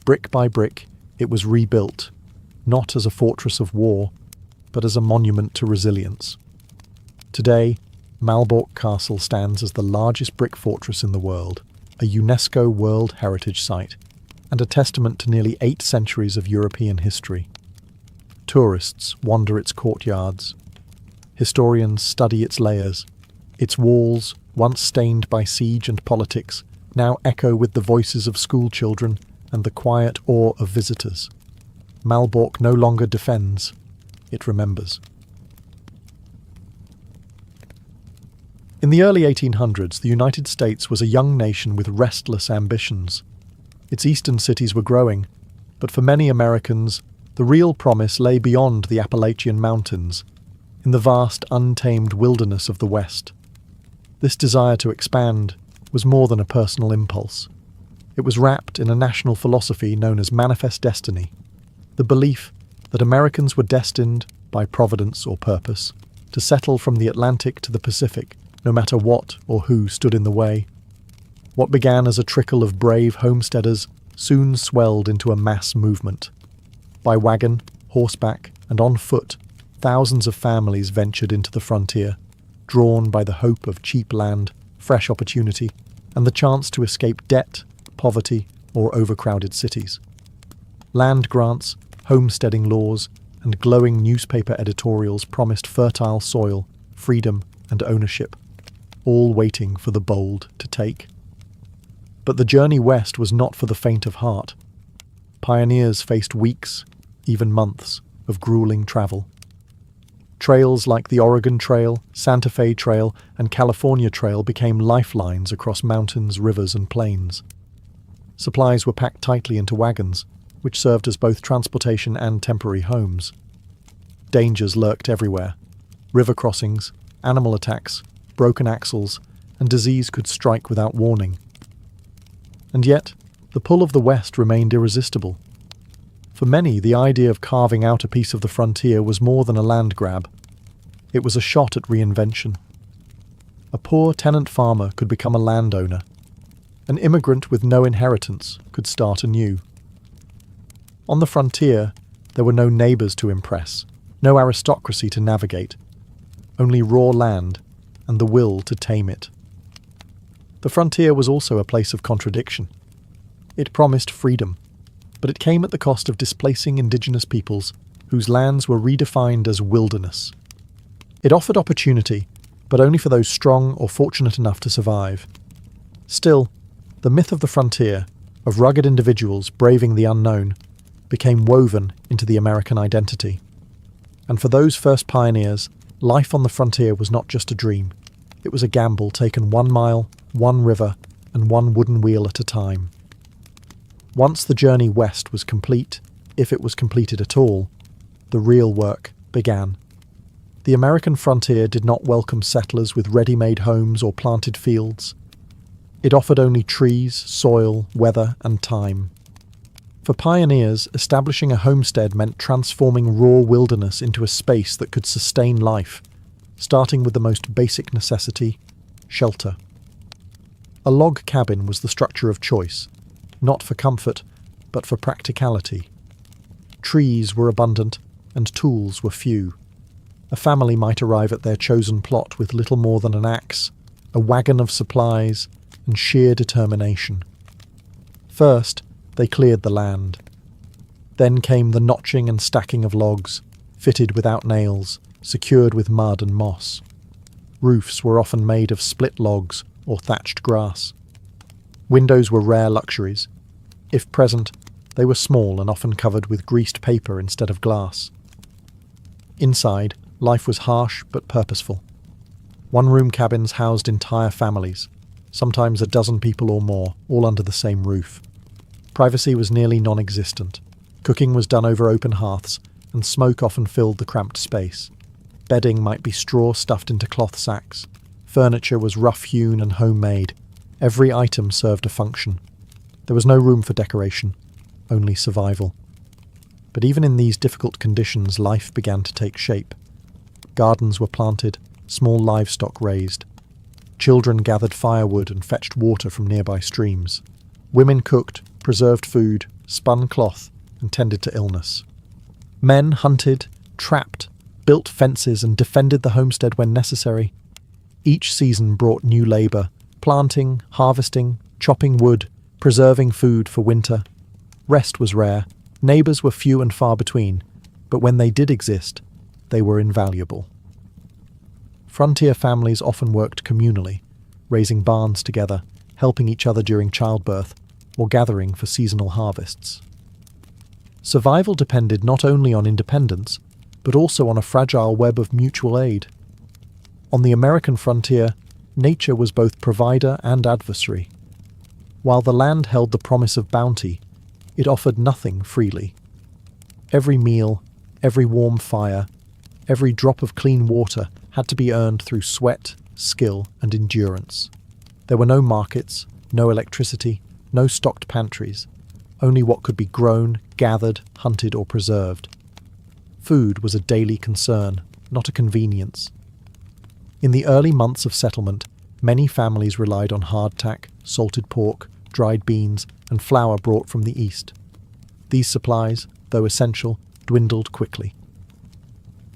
Brick by brick, it was rebuilt, not as a fortress of war, but as a monument to resilience. Today, Malbork Castle stands as the largest brick fortress in the world, a UNESCO World Heritage Site, and a testament to nearly 8 centuries of European history. Tourists wander its courtyards. Historians study its layers. Its walls, once stained by siege and politics, now echo with the voices of schoolchildren and the quiet awe of visitors. Malbork no longer defends, it remembers. In the early 1800s, the United States was a young nation with restless ambitions. Its eastern cities were growing, but for many Americans, the real promise lay beyond the Appalachian Mountains, in the vast, untamed wilderness of the West. This desire to expand was more than a personal impulse. It was wrapped in a national philosophy known as manifest destiny, the belief that Americans were destined, by providence or purpose, to settle from the Atlantic to the Pacific, no matter what or who stood in the way. What began as a trickle of brave homesteaders soon swelled into a mass movement. By wagon, horseback, and on foot, thousands of families ventured into the frontier. drawn by the hope of cheap land, fresh opportunity, and the chance to escape debt, poverty, or overcrowded cities. Land grants, homesteading laws, and glowing newspaper editorials promised fertile soil, freedom, and ownership, all waiting for the bold to take. But the journey west was not for the faint of heart. Pioneers faced weeks, even months, of grueling travel. Trails like the Oregon Trail, Santa Fe Trail, and California Trail became lifelines across mountains, rivers, and plains. Supplies were packed tightly into wagons, which served as both transportation and temporary homes. Dangers lurked everywhere. River crossings, animal attacks, broken axles, and disease could strike without warning. And yet, the pull of the West remained irresistible. For many, the idea of carving out a piece of the frontier was more than a land grab. It was a shot at reinvention. A poor tenant farmer could become a landowner. An immigrant with no inheritance could start anew. On the frontier, there were no neighbours to impress, no aristocracy to navigate, only raw land and the will to tame it. The frontier was also a place of contradiction. It promised freedom, but it came at the cost of displacing indigenous peoples whose lands were redefined as wilderness. It offered opportunity, but only for those strong or fortunate enough to survive. Still, the myth of the frontier, of rugged individuals braving the unknown, became woven into the American identity. And for those first pioneers, life on the frontier was not just a dream. It was a gamble taken 1 mile, 1 river, and 1 wooden wheel at a time. Once the journey west was complete, if it was completed at all, the real work began. The American frontier did not welcome settlers with ready-made homes or planted fields. It offered only trees, soil, weather, and time. For pioneers, establishing a homestead meant transforming raw wilderness into a space that could sustain life, starting with the most basic necessity, shelter. A log cabin was the structure of choice, not for comfort, but for practicality. Trees were abundant, and tools were few. A family might arrive at their chosen plot with little more than an axe, a wagon of supplies, and sheer determination. First, they cleared the land. Then came the notching and stacking of logs, fitted without nails, secured with mud and moss. Roofs were often made of split logs or thatched grass. Windows were rare luxuries. If present, they were small and often covered with greased paper instead of glass. Inside, life was harsh but purposeful. One-room cabins housed entire families, sometimes a dozen people or more, all under the same roof. Privacy was nearly non-existent. Cooking was done over open hearths, and smoke often filled the cramped space. Bedding might be straw stuffed into cloth sacks. Furniture was rough-hewn and homemade. Every item served a function. There was no room for decoration, only survival. But even in these difficult conditions, life began to take shape. Gardens were planted, small livestock raised. Children gathered firewood and fetched water from nearby streams. Women cooked, preserved food, spun cloth, and tended to illness. Men hunted, trapped, built fences, and defended the homestead when necessary. Each season brought new labour, planting, harvesting, chopping wood, preserving food for winter. Rest was rare, neighbours were few and far between, but when they did exist, they were invaluable. Frontier families often worked communally, raising barns together, helping each other during childbirth, or gathering for seasonal harvests. Survival depended not only on independence, but also on a fragile web of mutual aid. On the American frontier, nature was both provider and adversary. While the land held the promise of bounty, it offered nothing freely. Every meal, every warm fire, every drop of clean water had to be earned through sweat, skill, and endurance. There were no markets, no electricity, no stocked pantries, only what could be grown, gathered, hunted, or preserved. Food was a daily concern, not a convenience. In the early months of settlement, many families relied on hardtack, salted pork, dried beans, and flour brought from the east. These supplies, though essential, dwindled quickly.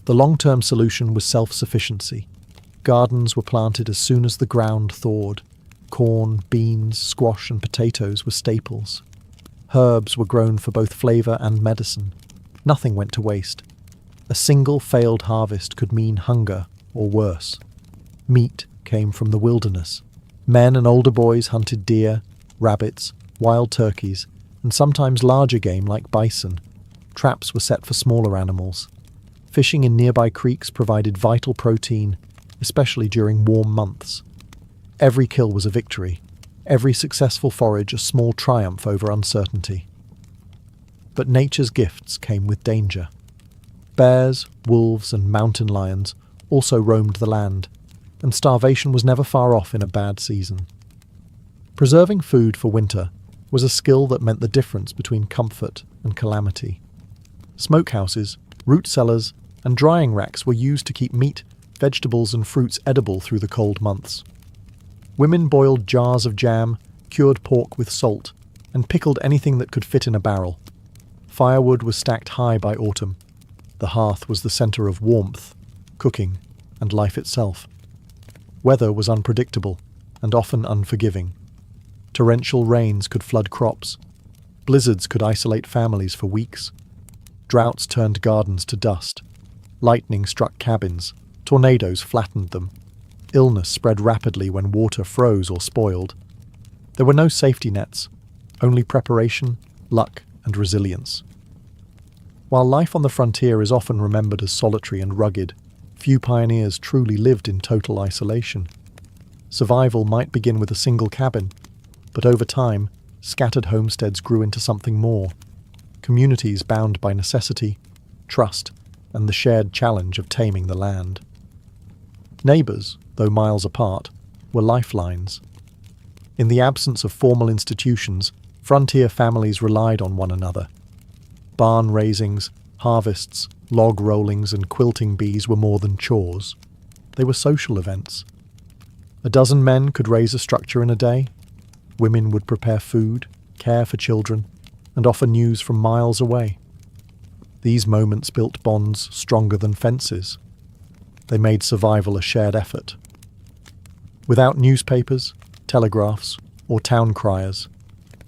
The long-term solution was self-sufficiency. Gardens were planted as soon as the ground thawed. Corn, beans, squash, and potatoes were staples. Herbs were grown for both flavour and medicine. Nothing went to waste. A single failed harvest could mean hunger, or worse. Meat came from the wilderness. Men and older boys hunted deer, rabbits, wild turkeys, and sometimes larger game like bison. Traps were set for smaller animals. Fishing in nearby creeks provided vital protein, especially during warm months. Every kill was a victory, every successful forage a small triumph over uncertainty. But nature's gifts came with danger. Bears, wolves, and mountain lions also roamed the land, and starvation was never far off in a bad season. Preserving food for winter was a skill that meant the difference between comfort and calamity. Smokehouses, root cellars, and drying racks were used to keep meat, vegetables, and fruits edible through the cold months. Women boiled jars of jam, cured pork with salt, and pickled anything that could fit in a barrel. Firewood was stacked high by autumn. The hearth was the centre of warmth, cooking, and life itself. Weather was unpredictable and often unforgiving. Torrential rains could flood crops. Blizzards could isolate families for weeks. Droughts turned gardens to dust. Lightning struck cabins. Tornadoes flattened them. Illness spread rapidly when water froze or spoiled. There were no safety nets, only preparation, luck, and resilience. While life on the frontier is often remembered as solitary and rugged, few pioneers truly lived in total isolation. Survival might begin with a single cabin, but over time, scattered homesteads grew into something more. Communities bound by necessity, trust, and the shared challenge of taming the land. Neighbours, though miles apart, were lifelines. In the absence of formal institutions, frontier families relied on one another. Barn raisings, harvests, log rollings, and quilting bees were more than chores. They were social events. A dozen men could raise a structure in a day. Women would prepare food, care for children, and offer news from miles away. These moments built bonds stronger than fences. They made survival a shared effort. Without newspapers, telegraphs, or town criers,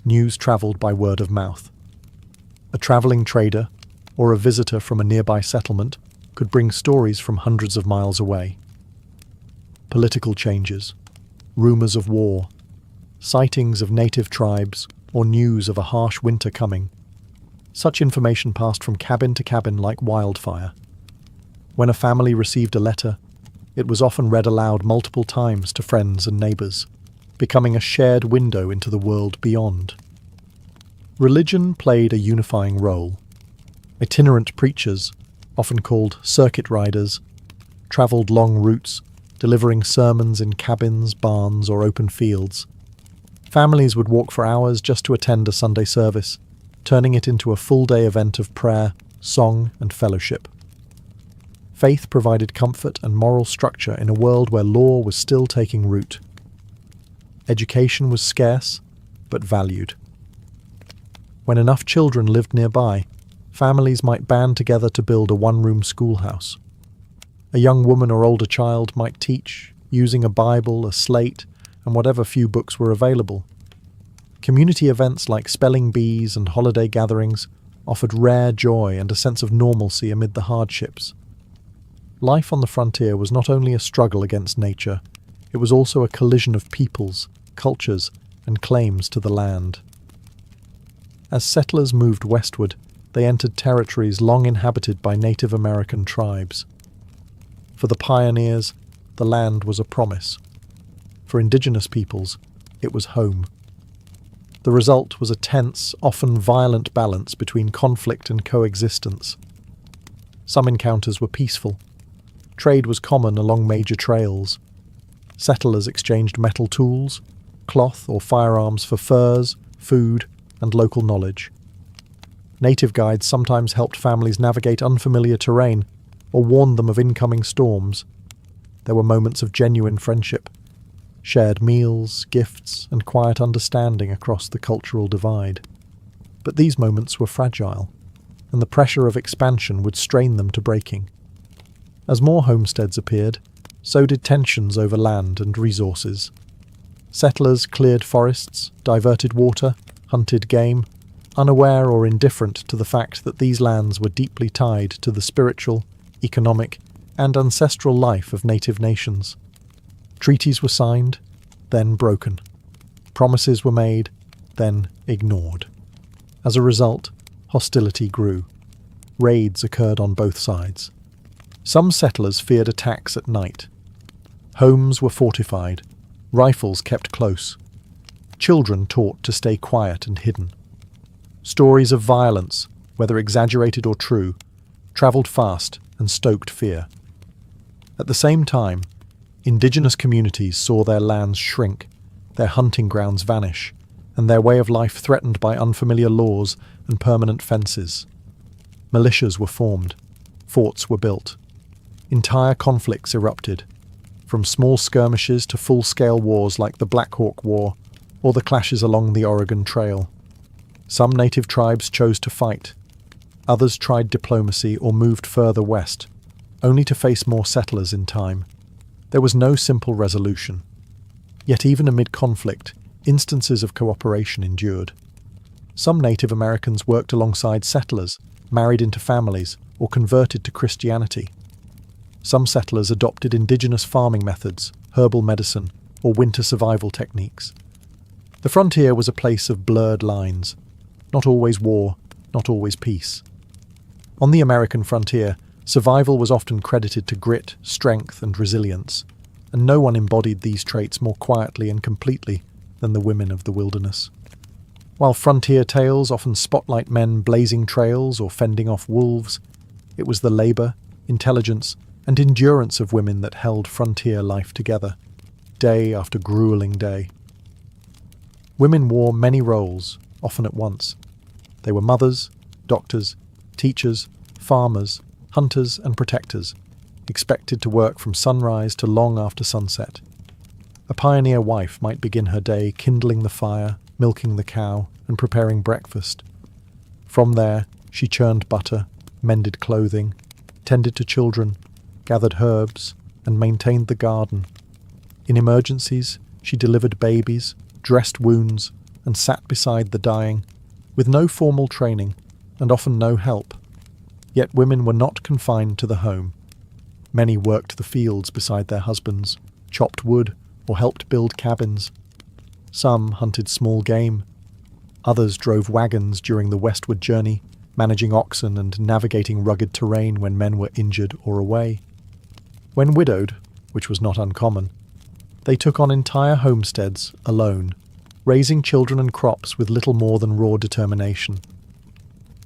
news travelled by word of mouth. A travelling trader, or a visitor from a nearby settlement, could bring stories from hundreds of miles away. Political changes, rumours of war, sightings of native tribes, or news of a harsh winter coming. Such information passed from cabin to cabin like wildfire. When a family received a letter, it was often read aloud multiple times to friends and neighbours, becoming a shared window into the world beyond. Religion played a unifying role. Itinerant preachers, often called circuit riders, travelled long routes, delivering sermons in cabins, barns, or open fields. Families would walk for hours just to attend a Sunday service, turning it into a full-day event of prayer, song, and fellowship. Faith provided comfort and moral structure in a world where law was still taking root. Education was scarce, but valued. When enough children lived nearby, families might band together to build a one-room schoolhouse. A young woman or older child might teach, using a Bible, a slate, and whatever few books were available. Community events like spelling bees and holiday gatherings offered rare joy and a sense of normalcy amid the hardships. Life on the frontier was not only a struggle against nature, it was also a collision of peoples, cultures, and claims to the land. As settlers moved westward, they entered territories long inhabited by Native American tribes. For the pioneers, the land was a promise. For indigenous peoples, it was home. The result was a tense, often violent balance between conflict and coexistence. Some encounters were peaceful. Trade was common along major trails. Settlers exchanged metal tools, cloth or firearms for furs, food, and local knowledge. Native guides sometimes helped families navigate unfamiliar terrain or warned them of incoming storms. There were moments of genuine friendship, shared meals, gifts, and quiet understanding across the cultural divide. But these moments were fragile, and the pressure of expansion would strain them to breaking. As more homesteads appeared, so did tensions over land and resources. Settlers cleared forests, diverted water, hunted game, unaware or indifferent to the fact that these lands were deeply tied to the spiritual, economic, and ancestral life of native nations. Treaties were signed, then broken. Promises were made, then ignored. As a result, hostility grew. Raids occurred on both sides. Some settlers feared attacks at night. Homes were fortified, rifles kept close. Children taught to stay quiet and hidden. Stories of violence, whether exaggerated or true, travelled fast and stoked fear. At the same time, indigenous communities saw their lands shrink, their hunting grounds vanish, and their way of life threatened by unfamiliar laws and permanent fences. Militias were formed, forts were built. Entire conflicts erupted, from small skirmishes to full-scale wars like the Black Hawk War or the clashes along the Oregon Trail. Some native tribes chose to fight. Others tried diplomacy or moved further west, only to face more settlers in time. There was no simple resolution. Yet even amid conflict, instances of cooperation endured. Some Native Americans worked alongside settlers, married into families, or converted to Christianity. Some settlers adopted indigenous farming methods, herbal medicine, or winter survival techniques. The frontier was a place of blurred lines. Not always war, not always peace. On the American frontier, survival was often credited to grit, strength, and resilience, and no one embodied these traits more quietly and completely than the women of the wilderness. While frontier tales often spotlight men blazing trails or fending off wolves, it was the labour, intelligence, and endurance of women that held frontier life together, day after grueling day. Women wore many roles, often at once. They were mothers, doctors, teachers, farmers, hunters, and protectors, expected to work from sunrise to long after sunset. A pioneer wife might begin her day kindling the fire, milking the cow, and preparing breakfast. From there, she churned butter, mended clothing, tended to children, gathered herbs, and maintained the garden. In emergencies, she delivered babies, dressed wounds, and sat beside the dying, with no formal training, and often no help. Yet women were not confined to the home. Many worked the fields beside their husbands, chopped wood, or helped build cabins. Some hunted small game. Others drove wagons during the westward journey, managing oxen and navigating rugged terrain when men were injured or away. When widowed, which was not uncommon, they took on entire homesteads alone, raising children and crops with little more than raw determination.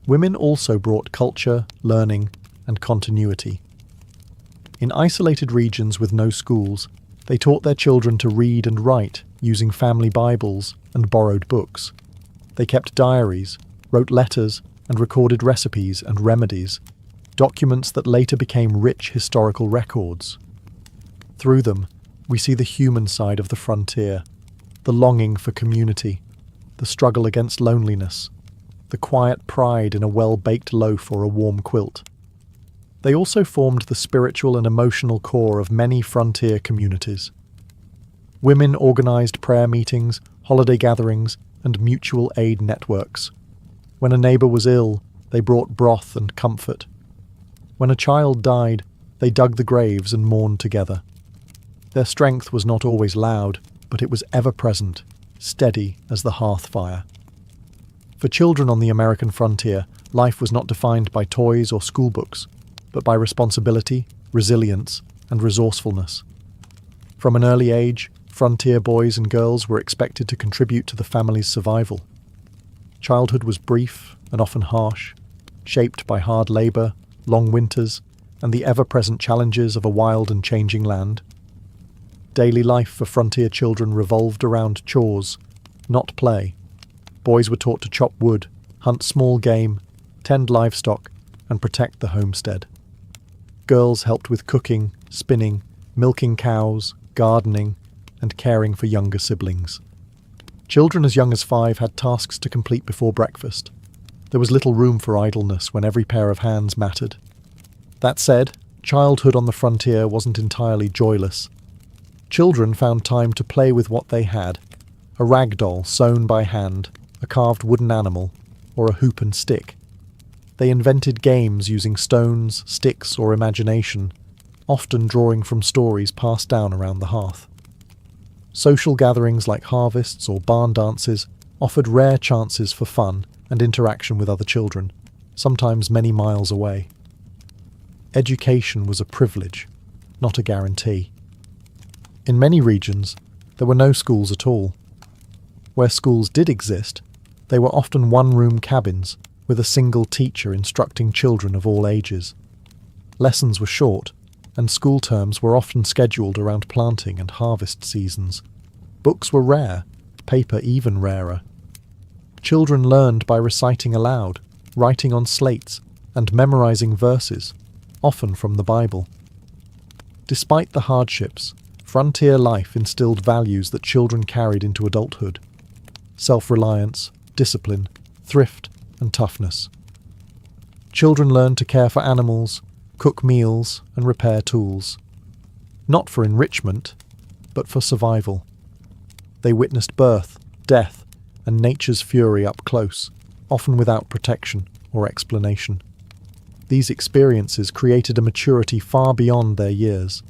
Women also brought culture, learning, and continuity. In isolated regions with no schools, they taught their children to read and write using family Bibles and borrowed books. They kept diaries, wrote letters, and recorded recipes and remedies, documents that later became rich historical records. Through them, we see the human side of the frontier, the longing for community, the struggle against loneliness, the quiet pride in a well-baked loaf or a warm quilt. They also formed the spiritual and emotional core of many frontier communities. Women organised prayer meetings, holiday gatherings, and mutual aid networks. When a neighbour was ill, they brought broth and comfort. When a child died, they dug the graves and mourned together. Their strength was not always loud, but it was ever-present, steady as the hearth fire. For children on the American frontier, life was not defined by toys or schoolbooks, but by responsibility, resilience, and resourcefulness. From an early age, frontier boys and girls were expected to contribute to the family's survival. Childhood was brief and often harsh, shaped by hard labour, long winters, and the ever-present challenges of a wild and changing land. Daily life for frontier children revolved around chores, not play. Boys were taught to chop wood, hunt small game, tend livestock, and protect the homestead. Girls helped with cooking, spinning, milking cows, gardening, and caring for younger siblings. Children as young as 5 had tasks to complete before breakfast. There was little room for idleness when every pair of hands mattered. That said, Childhood on the frontier wasn't entirely joyless. Children found time to play with what they had: a rag doll sewn by hand, a carved wooden animal, or a hoop and stick. They invented games using stones, sticks, or imagination, often drawing from stories passed down around the hearth. Social gatherings like harvests or barn dances offered rare chances for fun and interaction with other children, sometimes many miles away. Education was a privilege, not a guarantee. In many regions, there were no schools at all. Where schools did exist, they were often one-room cabins with a single teacher instructing children of all ages. Lessons were short, and school terms were often scheduled around planting and harvest seasons. Books were rare, paper even rarer. Children learned by reciting aloud, writing on slates, and memorizing verses, often from the Bible. Despite the hardships, frontier life instilled values that children carried into adulthood: self-reliance, discipline, thrift, and toughness. Children learned to care for animals, cook meals, and repair tools. Not for enrichment, but for survival. They witnessed birth, death, and nature's fury up close, often without protection or explanation. These experiences created a maturity far beyond their years.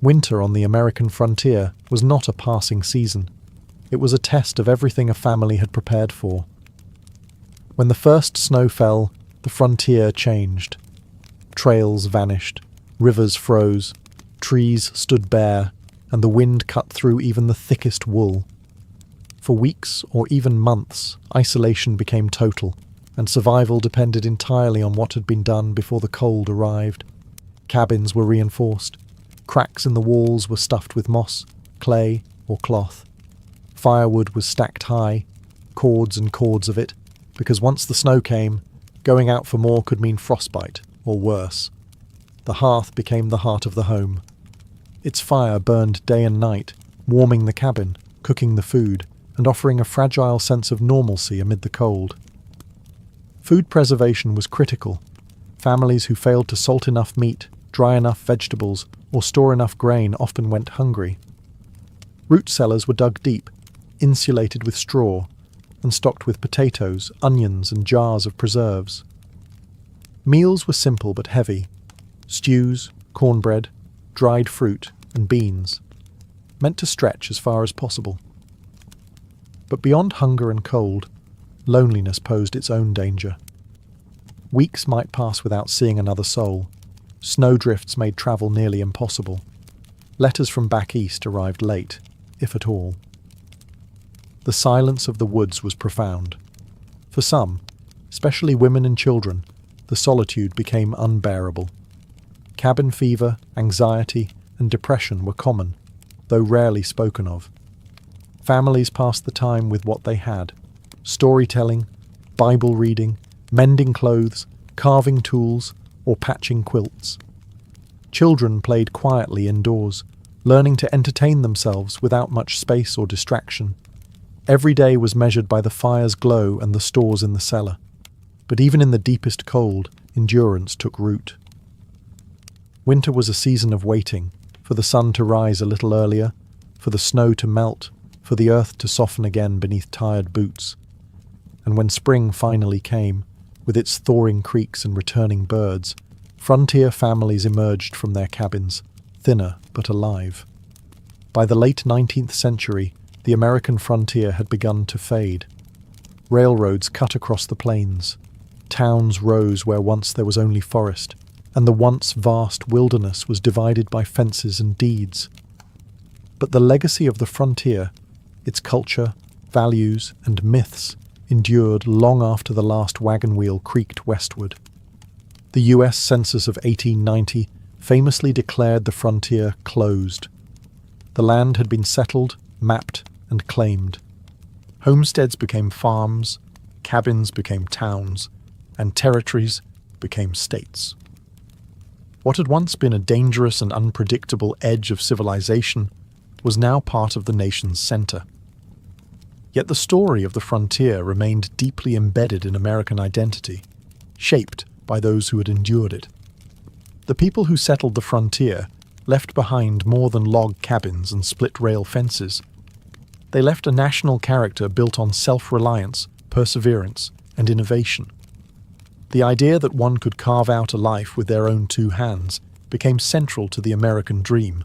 Winter on the American frontier was not a passing season. It was a test of everything a family had prepared for. When the first snow fell, the frontier changed. Trails vanished, rivers froze, trees stood bare, and the wind cut through even the thickest wool. For weeks or even months, isolation became total, and survival depended entirely on what had been done before the cold arrived. Cabins were reinforced. Cracks in the walls were stuffed with moss, clay, or cloth. Firewood was stacked high, cords and cords of it, because once the snow came, going out for more could mean frostbite, or worse. The hearth became the heart of the home. Its fire burned day and night, warming the cabin, cooking the food, and offering a fragile sense of normalcy amid the cold. Food preservation was critical. Families who failed to salt enough meat, dry enough vegetables, or store enough grain often went hungry. Root cellars were dug deep, insulated with straw, and stocked with potatoes, onions, and jars of preserves. Meals were simple but heavy: stews, cornbread, dried fruit, and beans, meant to stretch as far as possible. But beyond hunger and cold, loneliness posed its own danger. Weeks might pass without seeing another soul. Snowdrifts made travel nearly impossible. Letters from back east arrived late, if at all. The silence of the woods was profound. For some, especially women and children, the solitude became unbearable. Cabin fever, anxiety, and depression were common, though rarely spoken of. Families passed the time with what they had: storytelling, Bible reading, mending clothes, carving tools, or patching quilts. Children played quietly indoors, learning to entertain themselves without much space or distraction. Every day was measured by the fire's glow and the stores in the cellar. But even in the deepest cold, endurance took root. Winter was a season of waiting, for the sun to rise a little earlier, for the snow to melt, for the earth to soften again beneath tired boots. And when spring finally came, with its thawing creeks and returning birds, frontier families emerged from their cabins, thinner but alive. By the late 19th century, the American frontier had begun to fade. Railroads cut across the plains. Towns rose where once there was only forest, and the once vast wilderness was divided by fences and deeds. But the legacy of the frontier, its culture, values, and myths, endured long after the last wagon wheel creaked westward. The US Census of 1890 famously declared the frontier closed. The land had been settled, mapped, and claimed. Homesteads became farms, cabins became towns, and territories became states. What had once been a dangerous and unpredictable edge of civilization was now part of the nation's center. Yet the story of the frontier remained deeply embedded in American identity, shaped by those who had endured it. The people who settled the frontier left behind more than log cabins and split-rail fences. They left a national character built on self-reliance, perseverance, and innovation. The idea that one could carve out a life with their own two hands became central to the American dream.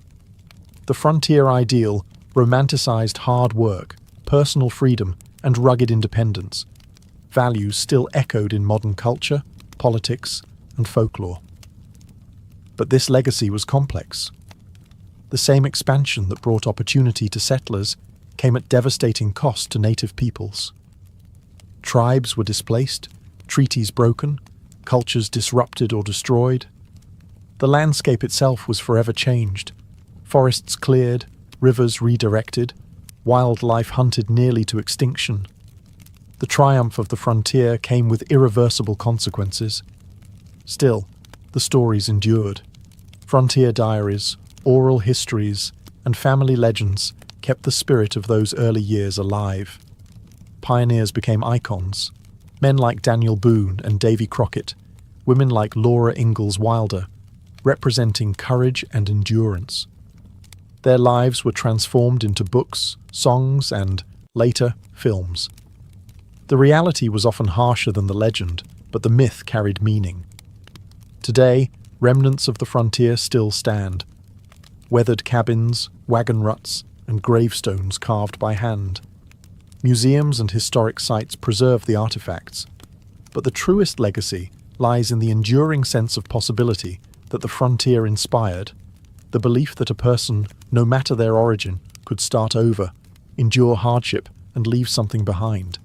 The frontier ideal romanticized hard work, personal freedom, and rugged independence, values still echoed in modern culture, politics, and folklore. But this legacy was complex. The same expansion that brought opportunity to settlers came at devastating cost to native peoples. Tribes were displaced, treaties broken, cultures disrupted or destroyed. The landscape itself was forever changed. Forests cleared, rivers redirected, wildlife hunted nearly to extinction. The triumph of the frontier came with irreversible consequences. Still, the stories endured. Frontier diaries, oral histories, and family legends kept the spirit of those early years alive. Pioneers became icons. Men like Daniel Boone and Davy Crockett, women like Laura Ingalls Wilder, representing courage and endurance. Their lives were transformed into books, songs, and, later, films. The reality was often harsher than the legend, but the myth carried meaning. Today, remnants of the frontier still stand. Weathered cabins, wagon ruts, and gravestones carved by hand. Museums and historic sites preserve the artifacts, but the truest legacy lies in the enduring sense of possibility that the frontier inspired, the belief that a person, no matter their origin, could start over, endure hardship, and leave something behind.